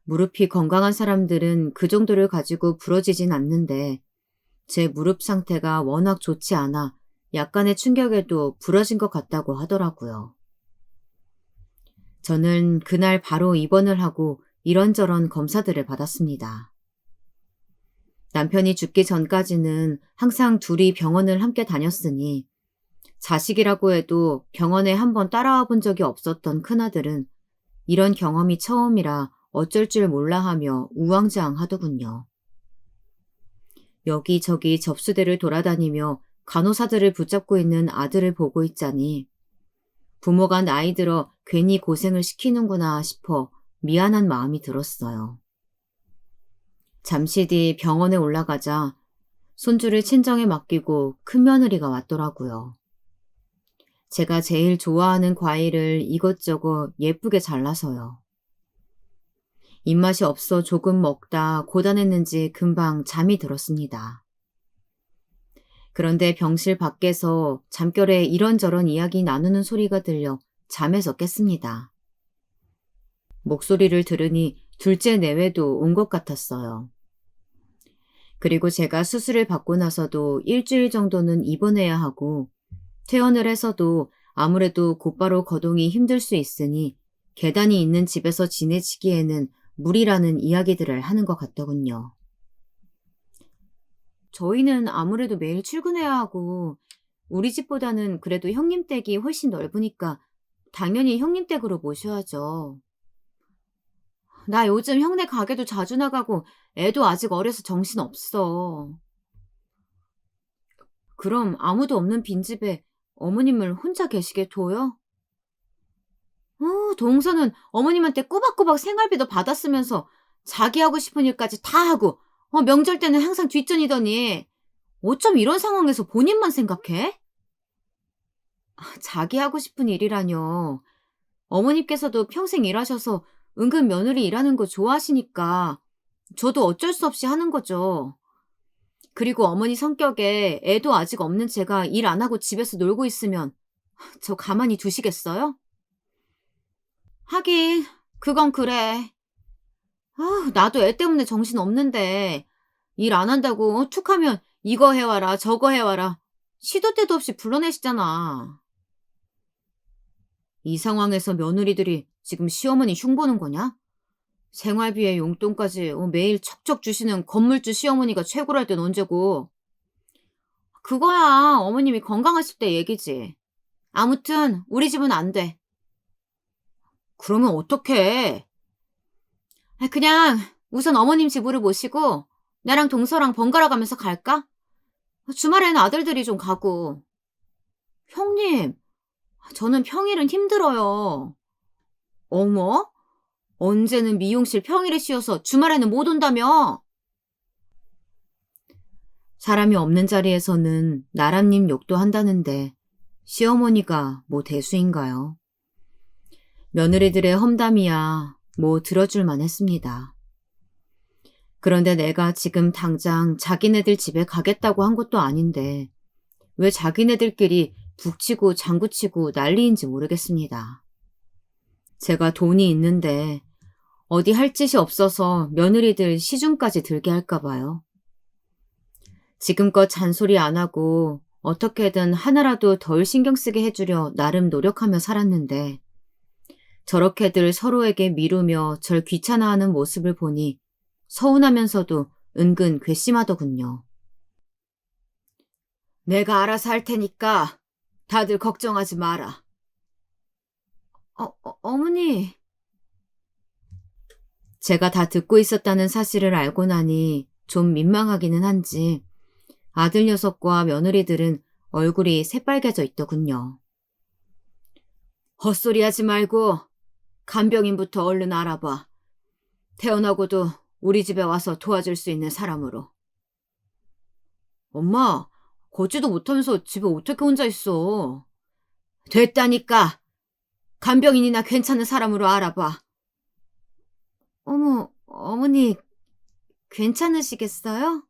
무릎이 건강한 사람들은 그 정도를 가지고 부러지진 않는데 제 무릎 상태가 워낙 좋지 않아 약간의 충격에도 부러진 것 같다고 하더라고요. 저는 그날 바로 입원을 하고 이런저런 검사들을 받았습니다. 남편이 죽기 전까지는 항상 둘이 병원을 함께 다녔으니 자식이라고 해도 병원에 한번 따라와 본 적이 없었던 큰아들은 이런 경험이 처음이라 어쩔 줄 몰라 하며 우왕좌왕하더군요. 여기저기 접수대를 돌아다니며 간호사들을 붙잡고 있는 아들을 보고 있자니 부모가 나이 들어 괜히 고생을 시키는구나 싶어 미안한 마음이 들었어요. 잠시 뒤 병원에 올라가자 손주를 친정에 맡기고 큰며느리가 왔더라고요. 제가 제일 좋아하는 과일을 이것저것 예쁘게 잘라서요. 입맛이 없어 조금 먹다 고단했는지 금방 잠이 들었습니다. 그런데 병실 밖에서 잠결에 이런저런 이야기 나누는 소리가 들려 잠에서 깼습니다. 목소리를 들으니 둘째 내외도 온 것 같았어요. 그리고 제가 수술을 받고 나서도 일주일 정도는 입원해야 하고 퇴원을 해서도 아무래도 곧바로 거동이 힘들 수 있으니 계단이 있는 집에서 지내시기에는 무리라는 이야기들을 하는 것 같더군요. 저희는 아무래도 매일 출근해야 하고 우리 집보다는 그래도 형님 댁이 훨씬 넓으니까 당연히 형님 댁으로 모셔야죠. 나 요즘 형네 가게도 자주 나가고 애도 아직 어려서 정신없어. 그럼 아무도 없는 빈집에 어머님을 혼자 계시게 둬요? 동서는 어머님한테 꼬박꼬박 생활비도 받았으면서 자기 하고 싶은 일까지 다 하고 명절 때는 항상 뒷전이더니 어쩜 이런 상황에서 본인만 생각해? 자기 하고 싶은 일이라뇨. 어머님께서도 평생 일하셔서 은근 며느리 일하는 거 좋아하시니까 저도 어쩔 수 없이 하는 거죠. 그리고 어머니 성격에 애도 아직 없는 제가 일 안 하고 집에서 놀고 있으면 저 가만히 두시겠어요? 하긴 그건 그래. 나도 애 때문에 정신 없는데 일 안 한다고 툭하면 이거 해와라 저거 해와라 시도 때도 없이 불러내시잖아. 이 상황에서 며느리들이 지금 시어머니 흉보는 거냐? 생활비에 용돈까지 매일 척척 주시는 건물주 시어머니가 최고랄 땐 언제고. 그거야 어머님이 건강하실 때 얘기지. 아무튼 우리 집은 안 돼. 그러면 어떡해? 그냥 우선 어머님 집으로 모시고 나랑 동서랑 번갈아 가면서 갈까? 주말에는 아들들이 좀 가고. 형님, 저는 평일은 힘들어요. 어머? 언제는 미용실 평일에 쉬어서 주말에는 못 온다며? 사람이 없는 자리에서는 나람님 욕도 한다는데 시어머니가 뭐 대수인가요? 며느리들의 험담이야 뭐 들어줄만 했습니다. 그런데 내가 지금 당장 자기네들 집에 가겠다고 한 것도 아닌데 왜 자기네들끼리 북치고 장구치고 난리인지 모르겠습니다. 제가 돈이 있는데 어디 할 짓이 없어서 며느리들 시중까지 들게 할까 봐요. 지금껏 잔소리 안 하고 어떻게든 하나라도 덜 신경 쓰게 해주려 나름 노력하며 살았는데 저렇게들 서로에게 미루며 절 귀찮아하는 모습을 보니 서운하면서도 은근 괘씸하더군요. 내가 알아서 할 테니까 다들 걱정하지 마라. 어머니. 제가 다 듣고 있었다는 사실을 알고 나니 좀 민망하기는 한지 아들 녀석과 며느리들은 얼굴이 새빨개져 있더군요. 헛소리하지 말고 간병인부터 얼른 알아봐. 태어나고도 우리 집에 와서 도와줄 수 있는 사람으로. 엄마, 걷지도 못하면서 집에 어떻게 혼자 있어? 됐다니까. 간병인이나 괜찮은 사람으로 알아봐. 어머, 어머니, 괜찮으시겠어요?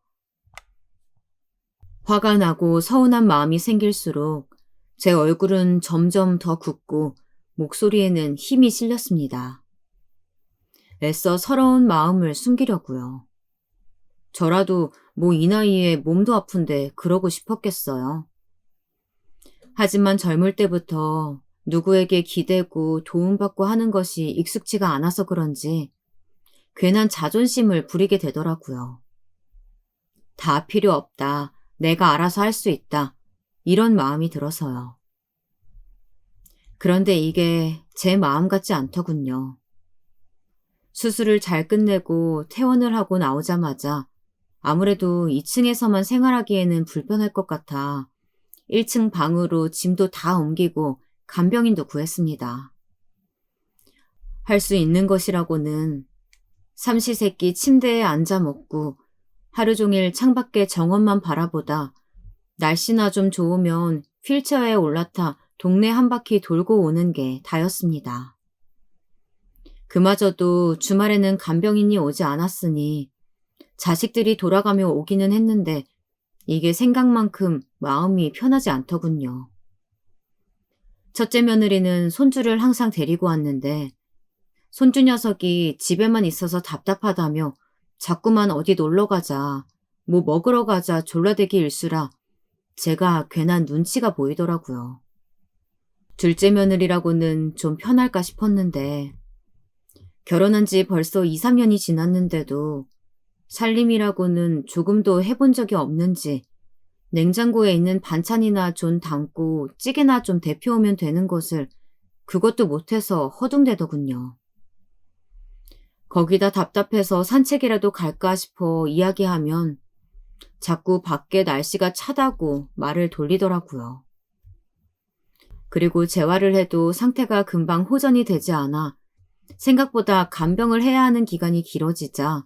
화가 나고 서운한 마음이 생길수록 제 얼굴은 점점 더 굳고 목소리에는 힘이 실렸습니다. 애써 서러운 마음을 숨기려고요. 저라도 뭐 이 나이에 몸도 아픈데 그러고 싶었겠어요. 하지만 젊을 때부터 누구에게 기대고 도움받고 하는 것이 익숙지가 않아서 그런지 괜한 자존심을 부리게 되더라고요. 다 필요 없다. 내가 알아서 할 수 있다. 이런 마음이 들어서요. 그런데 이게 제 마음 같지 않더군요. 수술을 잘 끝내고 퇴원을 하고 나오자마자 아무래도 2층에서만 생활하기에는 불편할 것 같아 1층 방으로 짐도 다 옮기고 간병인도 구했습니다. 할 수 있는 것이라고는 삼시세끼 침대에 앉아 먹고 하루 종일 창밖에 정원만 바라보다 날씨나 좀 좋으면 휠체어에 올라타 동네 한 바퀴 돌고 오는 게 다였습니다. 그마저도 주말에는 간병인이 오지 않았으니 자식들이 돌아가며 오기는 했는데 이게 생각만큼 마음이 편하지 않더군요. 첫째 며느리는 손주를 항상 데리고 왔는데 손주 녀석이 집에만 있어서 답답하다며 자꾸만 어디 놀러 가자, 뭐 먹으러 가자 졸라대기 일수라 제가 괜한 눈치가 보이더라고요. 둘째 며느리라고는 좀 편할까 싶었는데 결혼한 지 벌써 2, 3년이 지났는데도 살림이라고는 조금도 해본 적이 없는지 냉장고에 있는 반찬이나 좀 담고 찌개나 좀 데펴오면 되는 것을 그것도 못해서 허둥대더군요. 거기다 답답해서 산책이라도 갈까 싶어 이야기하면 자꾸 밖에 날씨가 차다고 말을 돌리더라고요. 그리고 재활을 해도 상태가 금방 호전이 되지 않아 생각보다 간병을 해야 하는 기간이 길어지자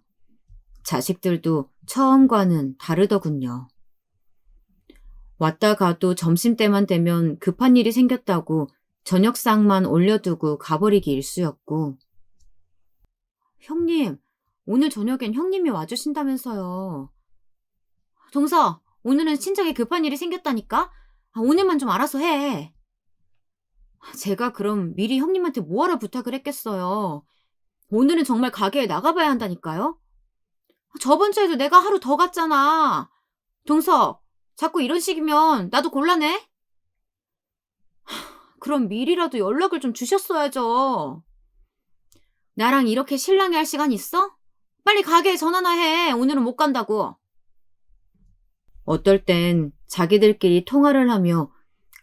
자식들도 처음과는 다르더군요. 왔다 가도 점심때만 되면 급한 일이 생겼다고 저녁상만 올려두고 가버리기 일쑤였고 형님, 오늘 저녁엔 형님이 와주신다면서요. 동서, 오늘은 친척에 급한 일이 생겼다니까? 오늘만 좀 알아서 해. 제가 그럼 미리 형님한테 뭐하러 부탁을 했겠어요. 오늘은 정말 가게에 나가봐야 한다니까요. 저번 주에도 내가 하루 더 갔잖아. 동서, 자꾸 이런 식이면 나도 곤란해. 그럼 미리라도 연락을 좀 주셨어야죠. 나랑 이렇게 실랑이 할 시간 있어? 빨리 가게에 전화나 해. 오늘은 못 간다고. 어떨 땐 자기들끼리 통화를 하며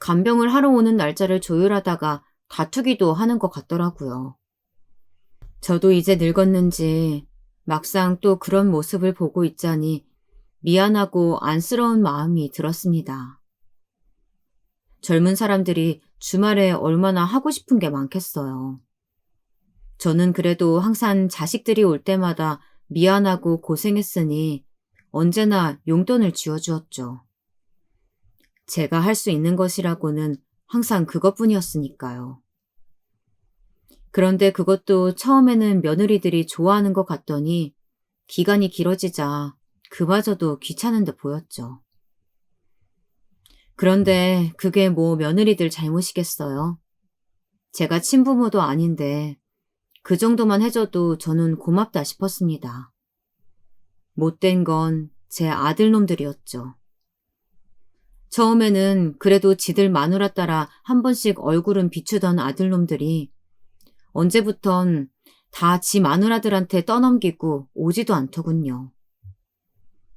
간병을 하러 오는 날짜를 조율하다가 다투기도 하는 것 같더라고요. 저도 이제 늙었는지 막상 또 그런 모습을 보고 있자니 미안하고 안쓰러운 마음이 들었습니다. 젊은 사람들이 주말에 얼마나 하고 싶은 게 많겠어요. 저는 그래도 항상 자식들이 올 때마다 미안하고 고생했으니 언제나 용돈을 쥐어주었죠. 제가 할 수 있는 것이라고는 항상 그것뿐이었으니까요. 그런데 그것도 처음에는 며느리들이 좋아하는 것 같더니 기간이 길어지자 그마저도 귀찮은 듯 보였죠. 그런데 그게 뭐 며느리들 잘못이겠어요? 제가 친부모도 아닌데 그 정도만 해줘도 저는 고맙다 싶었습니다. 못된 건 제 아들놈들이었죠. 처음에는 그래도 지들 마누라 따라 한 번씩 얼굴은 비추던 아들놈들이 언제부턴 다 지 마누라들한테 떠넘기고 오지도 않더군요.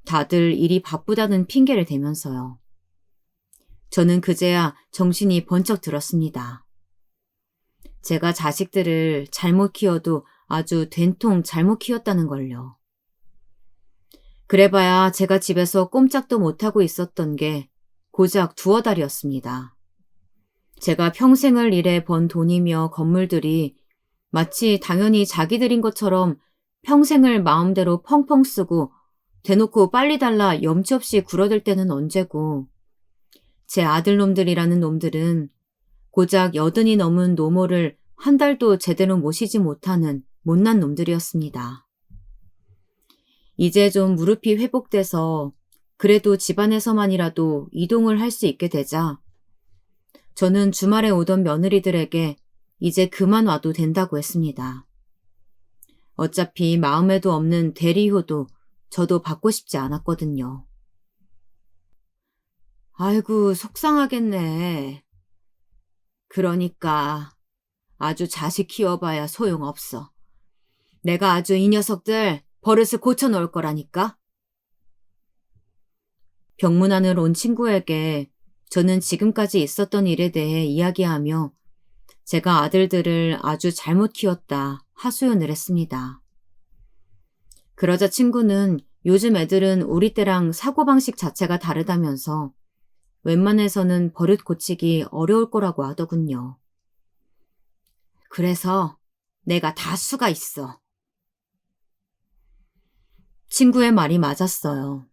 다들 일이 바쁘다는 핑계를 대면서요. 저는 그제야 정신이 번쩍 들었습니다. 제가 자식들을 잘못 키워도 아주 된통 잘못 키웠다는 걸요. 그래봐야 제가 집에서 꼼짝도 못하고 있었던 게 고작 2달이었습니다. 제가 평생을 일해 번 돈이며 건물들이 마치 당연히 자기들인 것처럼 평생을 마음대로 펑펑 쓰고 대놓고 빨리 달라 염치 없이 굴어들 때는 언제고, 제 아들놈들이라는 놈들은 고작 80이 넘은 노모를 한 달도 제대로 모시지 못하는 못난 놈들이었습니다. 이제 좀 무릎이 회복돼서 그래도 집안에서만이라도 이동을 할 수 있게 되자 저는 주말에 오던 며느리들에게 이제 그만 와도 된다고 했습니다. 어차피 마음에도 없는 대리효도 저도 받고 싶지 않았거든요. 아이고, 속상하겠네. 그러니까 아주 자식 키워봐야 소용없어. 내가 아주 이 녀석들 버릇을 고쳐놓을 거라니까. 병문안을 온 친구에게 저는 지금까지 있었던 일에 대해 이야기하며 제가 아들들을 아주 잘못 키웠다 하소연을 했습니다. 그러자 친구는 요즘 애들은 우리 때랑 사고방식 자체가 다르다면서 웬만해서는 버릇 고치기 어려울 거라고 하더군요. 그래서 내가 다 수가 있어. 친구의 말이 맞았어요.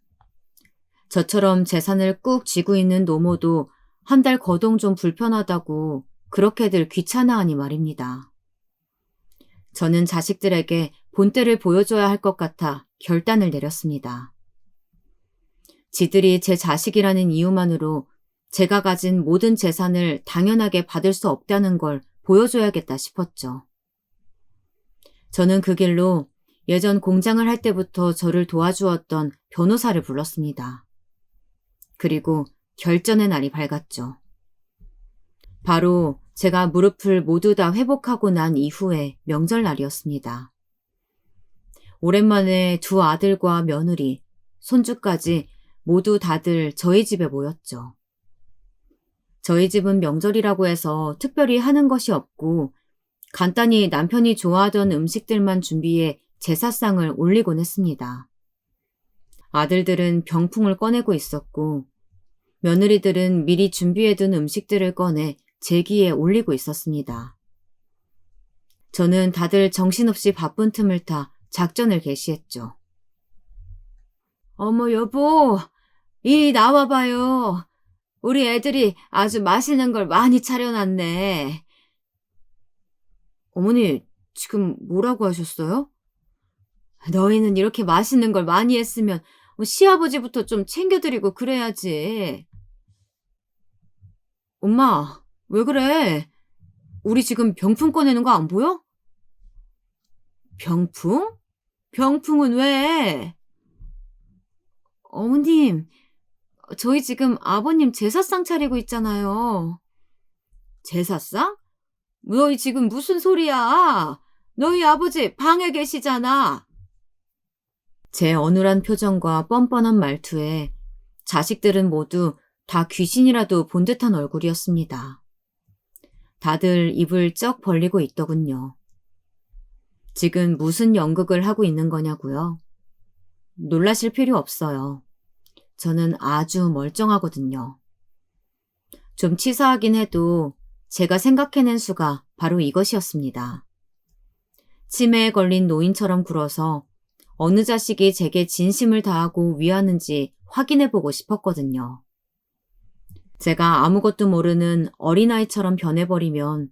저처럼 재산을 꾹 쥐고 있는 노모도 한 달 거동 좀 불편하다고 그렇게들 귀찮아하니 말입니다. 저는 자식들에게 본때를 보여줘야 할 것 같아 결단을 내렸습니다. 지들이 제 자식이라는 이유만으로 제가 가진 모든 재산을 당연하게 받을 수 없다는 걸 보여줘야겠다 싶었죠. 저는 그 길로 예전 공장을 할 때부터 저를 도와주었던 변호사를 불렀습니다. 그리고 결전의 날이 밝았죠. 바로 제가 무릎을 모두 다 회복하고 난 이후의 명절날이었습니다. 오랜만에 2 아들과 며느리, 손주까지 모두 다들 저희 집에 모였죠. 저희 집은 명절이라고 해서 특별히 하는 것이 없고 간단히 남편이 좋아하던 음식들만 준비해 제사상을 올리곤 했습니다. 아들들은 병풍을 꺼내고 있었고 며느리들은 미리 준비해둔 음식들을 꺼내 제기에 올리고 있었습니다. 저는 다들 정신없이 바쁜 틈을 타 작전을 개시했죠. 어머 여보, 이리 나와봐요. 우리 애들이 아주 맛있는 걸 많이 차려놨네. 어머니, 지금 뭐라고 하셨어요? 너희는 이렇게 맛있는 걸 많이 했으면 시아버지부터 좀 챙겨드리고 그래야지. 엄마, 왜 그래? 우리 지금 병풍 꺼내는 거 안 보여? 병풍? 병풍은 왜? 어머님, 저희 지금 아버님 제사상 차리고 있잖아요. 제사상? 너희 지금 무슨 소리야? 너희 아버지 방에 계시잖아. 제 어눌한 표정과 뻔뻔한 말투에 자식들은 모두 다 귀신이라도 본 듯한 얼굴이었습니다. 다들 입을 쩍 벌리고 있더군요. 지금 무슨 연극을 하고 있는 거냐고요? 놀라실 필요 없어요. 저는 아주 멀쩡하거든요. 좀 치사하긴 해도 제가 생각해낸 수가 바로 이것이었습니다. 치매에 걸린 노인처럼 굴어서 어느 자식이 제게 진심을 다하고 위하는지 확인해보고 싶었거든요. 제가 아무것도 모르는 어린아이처럼 변해버리면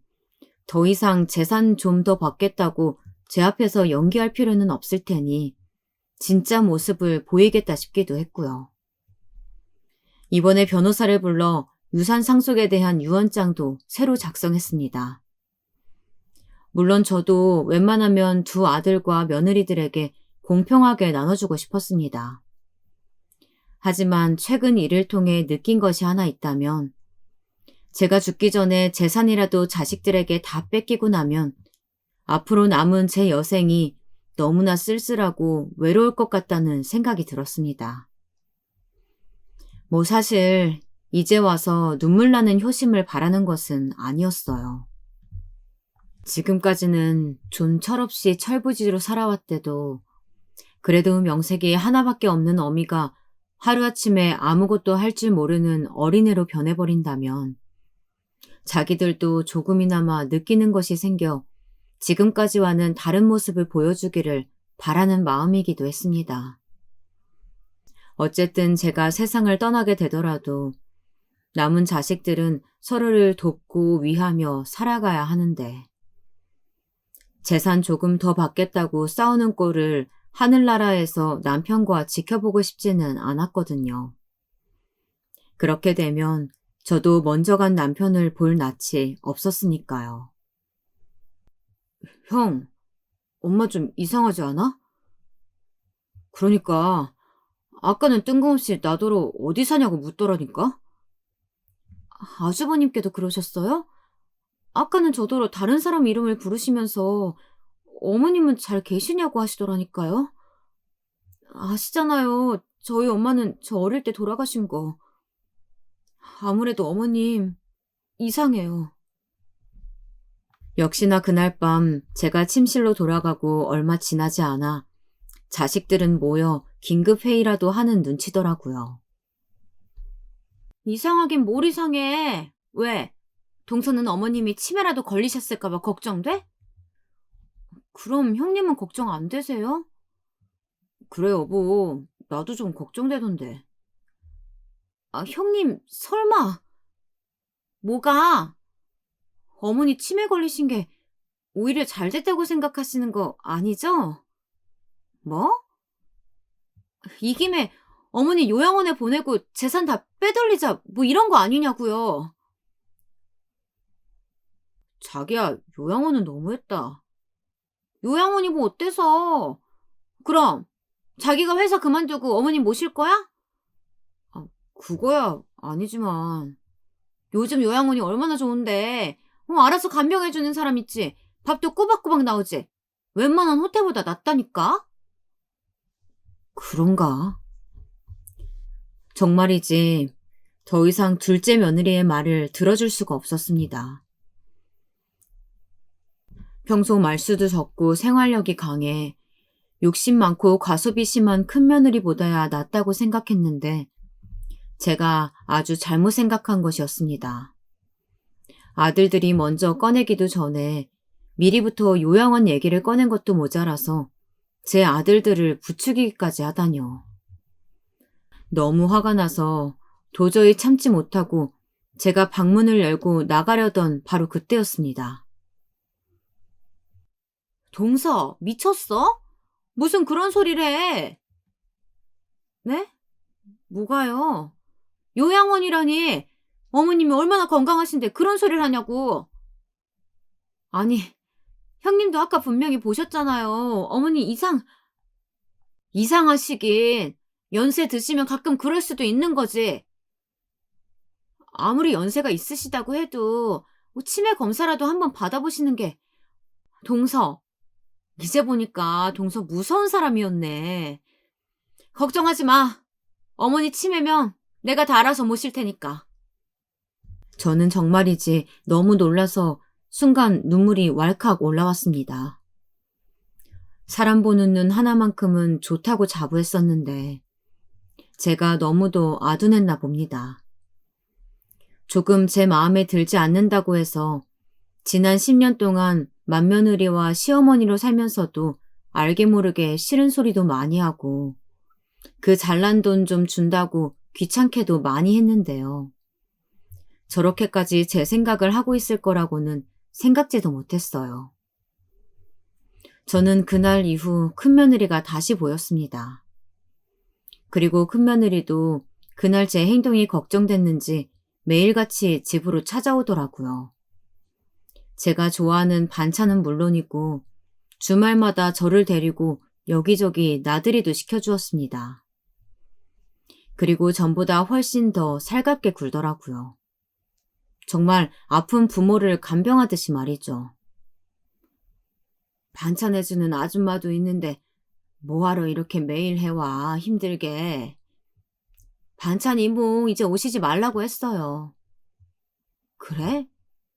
더 이상 재산 좀 더 받겠다고 제 앞에서 연기할 필요는 없을 테니 진짜 모습을 보이겠다 싶기도 했고요. 이번에 변호사를 불러 유산 상속에 대한 유언장도 새로 작성했습니다. 물론 저도 웬만하면 두 아들과 며느리들에게 공평하게 나눠주고 싶었습니다. 하지만 최근 일을 통해 느낀 것이 하나 있다면 제가 죽기 전에 재산이라도 자식들에게 다 뺏기고 나면 앞으로 남은 제 여생이 너무나 쓸쓸하고 외로울 것 같다는 생각이 들었습니다. 뭐 사실 이제 와서 눈물 나는 효심을 바라는 것은 아니었어요. 지금까지는 좀 철없이 철부지로 살아왔대도 그래도 명색이 하나밖에 없는 어미가 하루아침에 아무것도 할 줄 모르는 어린애로 변해버린다면 자기들도 조금이나마 느끼는 것이 생겨 지금까지와는 다른 모습을 보여주기를 바라는 마음이기도 했습니다. 어쨌든 제가 세상을 떠나게 되더라도 남은 자식들은 서로를 돕고 위하며 살아가야 하는데 재산 조금 더 받겠다고 싸우는 꼴을 하늘나라에서 남편과 지켜보고 싶지는 않았거든요. 그렇게 되면 저도 먼저 간 남편을 볼 낯이 없었으니까요. 형, 엄마 좀 이상하지 않아? 그러니까 아까는 뜬금없이 나더러 어디 사냐고 묻더라니까? 아주버님께도 그러셨어요? 아까는 저더러 다른 사람 이름을 부르시면서 어머님은 잘 계시냐고 하시더라니까요. 아시잖아요. 저희 엄마는 저 어릴 때 돌아가신 거. 아무래도 어머님 이상해요. 역시나 그날 밤 제가 침실로 돌아가고 얼마 지나지 않아 자식들은 모여 긴급회의라도 하는 눈치더라고요. 이상하긴 뭘 이상해. 왜? 동서는 어머님이 치매라도 걸리셨을까봐 걱정돼? 그럼 형님은 걱정 안 되세요? 그래 여보, 나도 좀 걱정되던데. 아, 형님 설마. 뭐가? 어머니 치매 걸리신 게 오히려 잘 됐다고 생각하시는 거 아니죠? 뭐? 이 김에 어머니 요양원에 보내고 재산 다 빼돌리자 뭐 이런 거 아니냐고요. 자기야, 요양원은 너무했다. 요양원이 뭐 어때서? 그럼 자기가 회사 그만두고 어머님 모실 거야? 아, 그거야 아니지만 요즘 요양원이 얼마나 좋은데. 알아서 간병해주는 사람 있지. 밥도 꼬박꼬박 나오지. 웬만한 호텔보다 낫다니까? 그런가? 정말이지 더 이상 둘째 며느리의 말을 들어줄 수가 없었습니다. 평소 말수도 적고 생활력이 강해 욕심 많고 과소비 심한 큰며느리보다야 낫다고 생각했는데 제가 아주 잘못 생각한 것이었습니다. 아들들이 먼저 꺼내기도 전에 미리부터 요양원 얘기를 꺼낸 것도 모자라서 제 아들들을 부추기기까지 하다뇨. 너무 화가 나서 도저히 참지 못하고 제가 방문을 열고 나가려던 바로 그때였습니다. 동서, 미쳤어? 무슨 그런 소리를 해? 네? 뭐가요? 요양원이라니. 어머님이 얼마나 건강하신데 그런 소리를 하냐고. 아니, 형님도 아까 분명히 보셨잖아요. 어머니 이상하시긴. 연세 드시면 가끔 그럴 수도 있는 거지. 아무리 연세가 있으시다고 해도 뭐 치매 검사라도 한번 받아보시는 게. 동서, 이제 보니까 동서 무서운 사람이었네. 걱정하지 마. 어머니 치매면 내가 다 알아서 모실 테니까. 저는 정말이지 너무 놀라서 순간 눈물이 왈칵 올라왔습니다. 사람 보는 눈 하나만큼은 좋다고 자부했었는데 제가 너무도 아둔했나 봅니다. 조금 제 마음에 들지 않는다고 해서 지난 10년 동안 맏며느리와 시어머니로 살면서도 알게 모르게 싫은 소리도 많이 하고 그 잘난 돈 좀 준다고 귀찮게도 많이 했는데요. 저렇게까지 제 생각을 하고 있을 거라고는 생각지도 못했어요. 저는 그날 이후 큰며느리가 다시 보였습니다. 그리고 큰며느리도 그날 제 행동이 걱정됐는지 매일같이 집으로 찾아오더라고요. 제가 좋아하는 반찬은 물론이고 주말마다 저를 데리고 여기저기 나들이도 시켜주었습니다. 그리고 전보다 훨씬 더 살갑게 굴더라고요. 정말 아픈 부모를 간병하듯이 말이죠. 반찬 해주는 아줌마도 있는데 뭐하러 이렇게 매일 해와 힘들게. 반찬 이모 이제 오시지 말라고 했어요. 그래?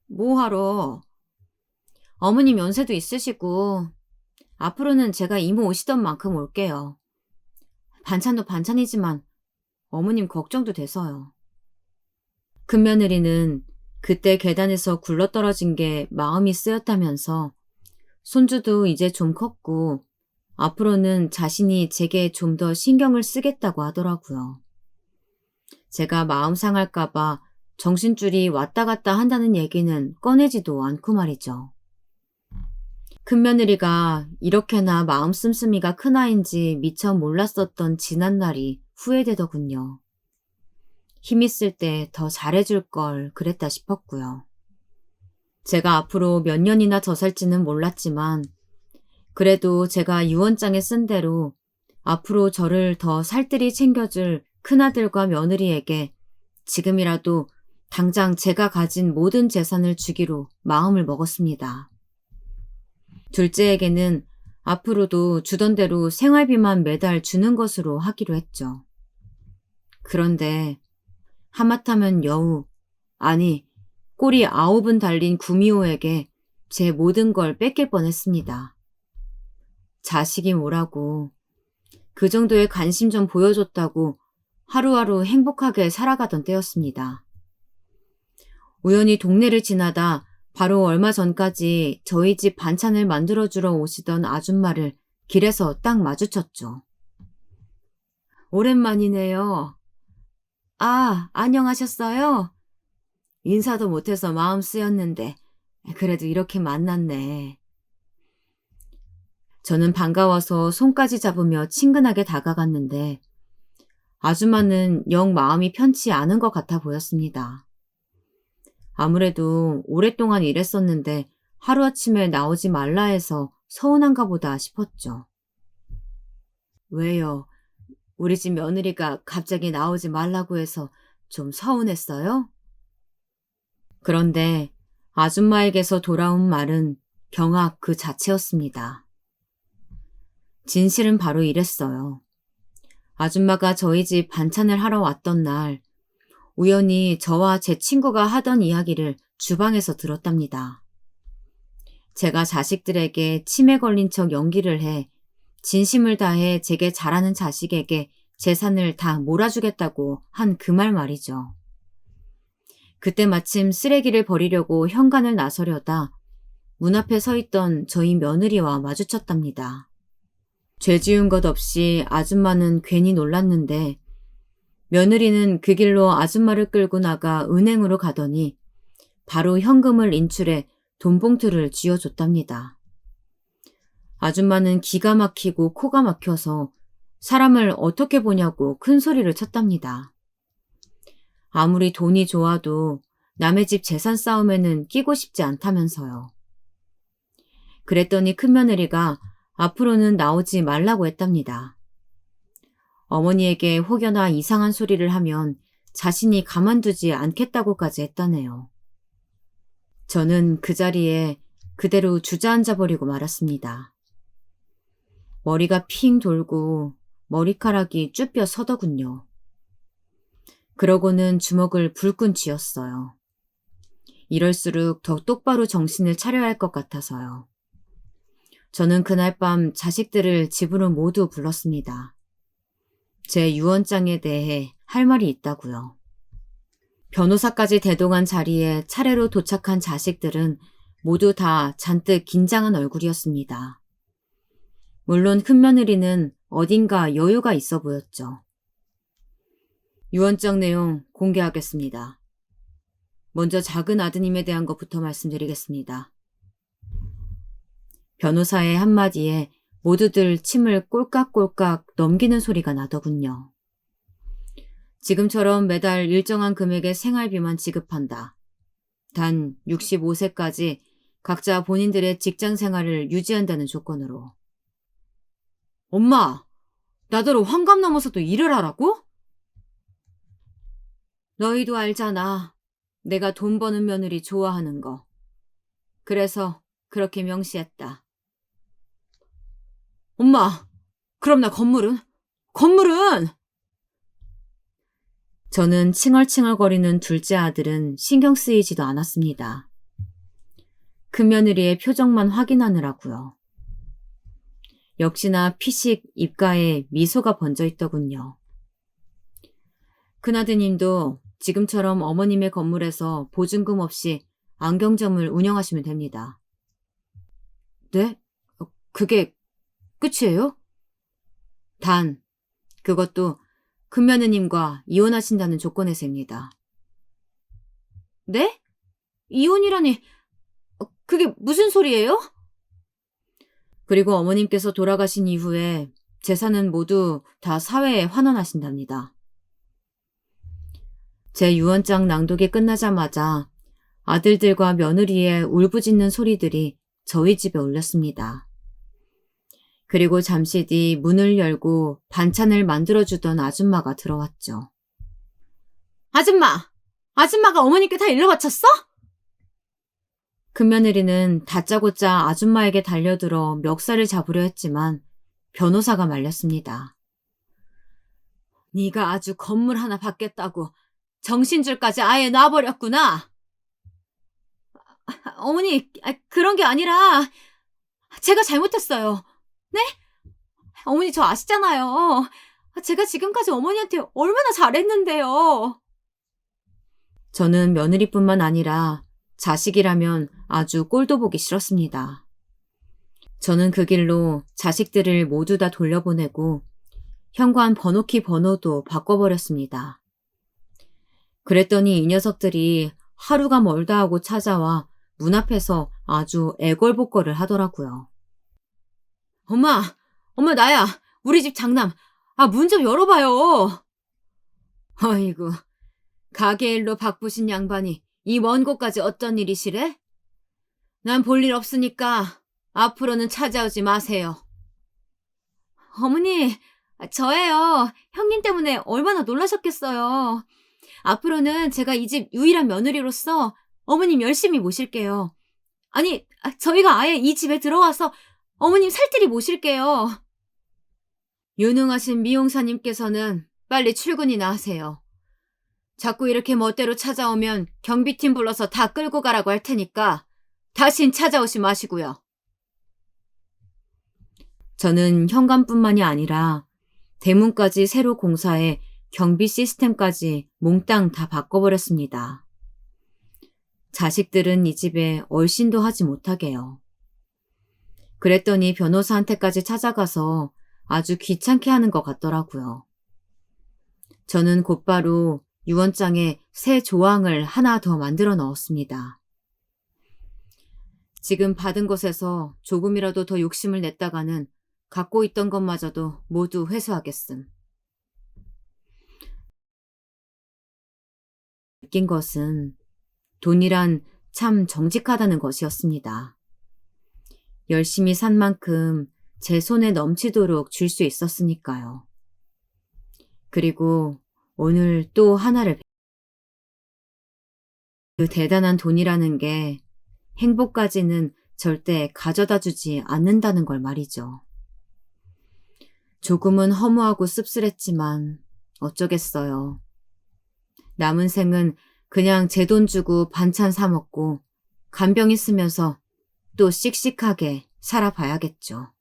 뭐하러? 어머님 연세도 있으시고 앞으로는 제가 이모 오시던 만큼 올게요. 반찬도 반찬이지만 어머님 걱정도 돼서요. 큰며느리는 그때 계단에서 굴러떨어진 게 마음이 쓰였다면서 손주도 이제 좀 컸고 앞으로는 자신이 제게 좀 더 신경을 쓰겠다고 하더라고요. 제가 마음 상할까봐 정신줄이 왔다 갔다 한다는 얘기는 꺼내지도 않고 말이죠. 큰며느리가 이렇게나 마음 씀씀이가 큰아인지 미처 몰랐었던 지난날이 후회되더군요. 힘 있을 때 더 잘해줄 걸 그랬다 싶었고요. 제가 앞으로 몇 년이나 더 살지는 몰랐지만 그래도 제가 유언장에 쓴 대로 앞으로 저를 더 살뜰히 챙겨줄 큰아들과 며느리에게 지금이라도 당장 제가 가진 모든 재산을 주기로 마음을 먹었습니다. 둘째에게는 앞으로도 주던 대로 생활비만 매달 주는 것으로 하기로 했죠. 그런데 하마터면 여우, 아니 꼬리 9은 달린 구미호에게 제 모든 걸 뺏길 뻔했습니다. 자식이 뭐라고, 그 정도의 관심 좀 보여줬다고 하루하루 행복하게 살아가던 때였습니다. 우연히 동네를 지나다 바로 얼마 전까지 저희 집 반찬을 만들어주러 오시던 아줌마를 길에서 딱 마주쳤죠. 오랜만이네요. 아, 안녕하셨어요? 인사도 못해서 마음 쓰였는데 그래도 이렇게 만났네. 저는 반가워서 손까지 잡으며 친근하게 다가갔는데 아줌마는 영 마음이 편치 않은 것 같아 보였습니다. 아무래도 오랫동안 일했었는데 하루아침에 나오지 말라 해서 서운한가 보다 싶었죠. 왜요? 우리 집 며느리가 갑자기 나오지 말라고 해서 좀 서운했어요? 그런데 아줌마에게서 돌아온 말은 경악 그 자체였습니다. 진실은 바로 이랬어요. 아줌마가 저희 집 반찬을 하러 왔던 날 우연히 저와 제 친구가 하던 이야기를 주방에서 들었답니다. 제가 자식들에게 치매 걸린 척 연기를 해 진심을 다해 제게 잘하는 자식에게 재산을 다 몰아주겠다고 한 그 말 말이죠. 그때 마침 쓰레기를 버리려고 현관을 나서려다 문 앞에 서 있던 저희 며느리와 마주쳤답니다. 죄 지은 것 없이 아줌마는 괜히 놀랐는데 며느리는 그 길로 아줌마를 끌고 나가 은행으로 가더니 바로 현금을 인출해 돈봉투를 쥐어줬답니다. 아줌마는 기가 막히고 코가 막혀서 사람을 어떻게 보냐고 큰 소리를 쳤답니다. 아무리 돈이 좋아도 남의 집 재산 싸움에는 끼고 싶지 않다면서요. 그랬더니 큰며느리가 앞으로는 나오지 말라고 했답니다. 어머니에게 혹여나 이상한 소리를 하면 자신이 가만두지 않겠다고까지 했다네요. 저는 그 자리에 그대로 주저앉아 버리고 말았습니다. 머리가 핑 돌고 머리카락이 쭈뼛 서더군요. 그러고는 주먹을 불끈 쥐었어요. 이럴수록 더 똑바로 정신을 차려야 할 것 같아서요. 저는 그날 밤 자식들을 집으로 모두 불렀습니다. 제 유언장에 대해 할 말이 있다고요. 변호사까지 대동한 자리에 차례로 도착한 자식들은 모두 다 잔뜩 긴장한 얼굴이었습니다. 물론 큰며느리는 어딘가 여유가 있어 보였죠. 유언장 내용 공개하겠습니다. 먼저 작은 아드님에 대한 것부터 말씀드리겠습니다. 변호사의 한마디에 모두들 침을 꼴깍꼴깍 넘기는 소리가 나더군요. 지금처럼 매달 일정한 금액의 생활비만 지급한다. 단 65세까지 각자 본인들의 직장 생활을 유지한다는 조건으로. 엄마, 나더러 환갑 넘어서도 일을 하라고? 너희도 알잖아. 내가 돈 버는 며느리 좋아하는 거. 그래서 그렇게 명시했다. 엄마, 그럼 나 건물은? 건물은! 저는 칭얼칭얼거리는 둘째 아들은 신경 쓰이지도 않았습니다. 큰며느리의 표정만 확인하느라고요. 역시나 피식 입가에 미소가 번져 있더군요. 큰아드님도 지금처럼 어머님의 건물에서 보증금 없이 안경점을 운영하시면 됩니다. 네? 그게 끝이에요? 단, 그것도 큰며느님과 이혼하신다는 조건에서입니다. 네? 이혼이라니, 그게 무슨 소리예요? 그리고 어머님께서 돌아가신 이후에 재산은 모두 다 사회에 환원하신답니다. 제 유언장 낭독이 끝나자마자 아들들과 며느리의 울부짖는 소리들이 저희 집에 울렸습니다. 그리고 잠시 뒤 문을 열고 반찬을 만들어주던 아줌마가 들어왔죠. 아줌마가 어머니께 다 일러 바쳤어? 큰며느리는 다짜고짜 아줌마에게 달려들어 멱살을 잡으려 했지만 변호사가 말렸습니다. 네가 아주 건물 하나 받겠다고 정신줄까지 아예 놔버렸구나. 어머니, 그런 게 아니라 제가 잘못했어요. 네? 어머니 저 아시잖아요. 제가 지금까지 어머니한테 얼마나 잘했는데요. 저는 며느리뿐만 아니라 자식이라면 아주 꼴도 보기 싫었습니다. 저는 그 길로 자식들을 모두 다 돌려보내고 현관 번호키 번호도 바꿔버렸습니다. 그랬더니 이 녀석들이 하루가 멀다 하고 찾아와 문 앞에서 아주 애걸복걸을 하더라고요. 엄마 나야. 우리 집 장남. 문 좀 열어봐요. 어이구, 가게 일로 바쁘신 양반이 이 먼 곳까지 어쩐 일이시래? 난 볼 일 없으니까 앞으로는 찾아오지 마세요. 어머니, 저예요. 형님 때문에 얼마나 놀라셨겠어요. 앞으로는 제가 이 집 유일한 며느리로서 어머님 열심히 모실게요. 아니, 저희가 아예 이 집에 들어와서 어머님 살뜰히 모실게요. 유능하신 미용사님께서는 빨리 출근이나 하세요. 자꾸 이렇게 멋대로 찾아오면 경비팀 불러서 다 끌고 가라고 할 테니까 다신 찾아오지 마시고요. 저는 현관뿐만이 아니라 대문까지 새로 공사해 경비 시스템까지 몽땅 다 바꿔버렸습니다. 자식들은 이 집에 얼씬도 하지 못하게요. 그랬더니 변호사한테까지 찾아가서 아주 귀찮게 하는 것 같더라고요. 저는 곧바로 유언장에 새 조항을 하나 더 만들어 넣었습니다. 지금 받은 것에서 조금이라도 더 욕심을 냈다가는 갖고 있던 것마저도 모두 회수하겠음. 느낀 것은 돈이란 참 정직하다는 것이었습니다. 열심히 산 만큼 제 손에 넘치도록 줄 수 있었으니까요. 그리고 오늘 또 하나를 그 대단한 돈이라는 게 행복까지는 절대 가져다 주지 않는다는 걸 말이죠. 조금은 허무하고 씁쓸했지만 어쩌겠어요. 남은 생은 그냥 제 돈 주고 반찬 사 먹고 간병히 쓰면서 또 씩씩하게 살아봐야겠죠.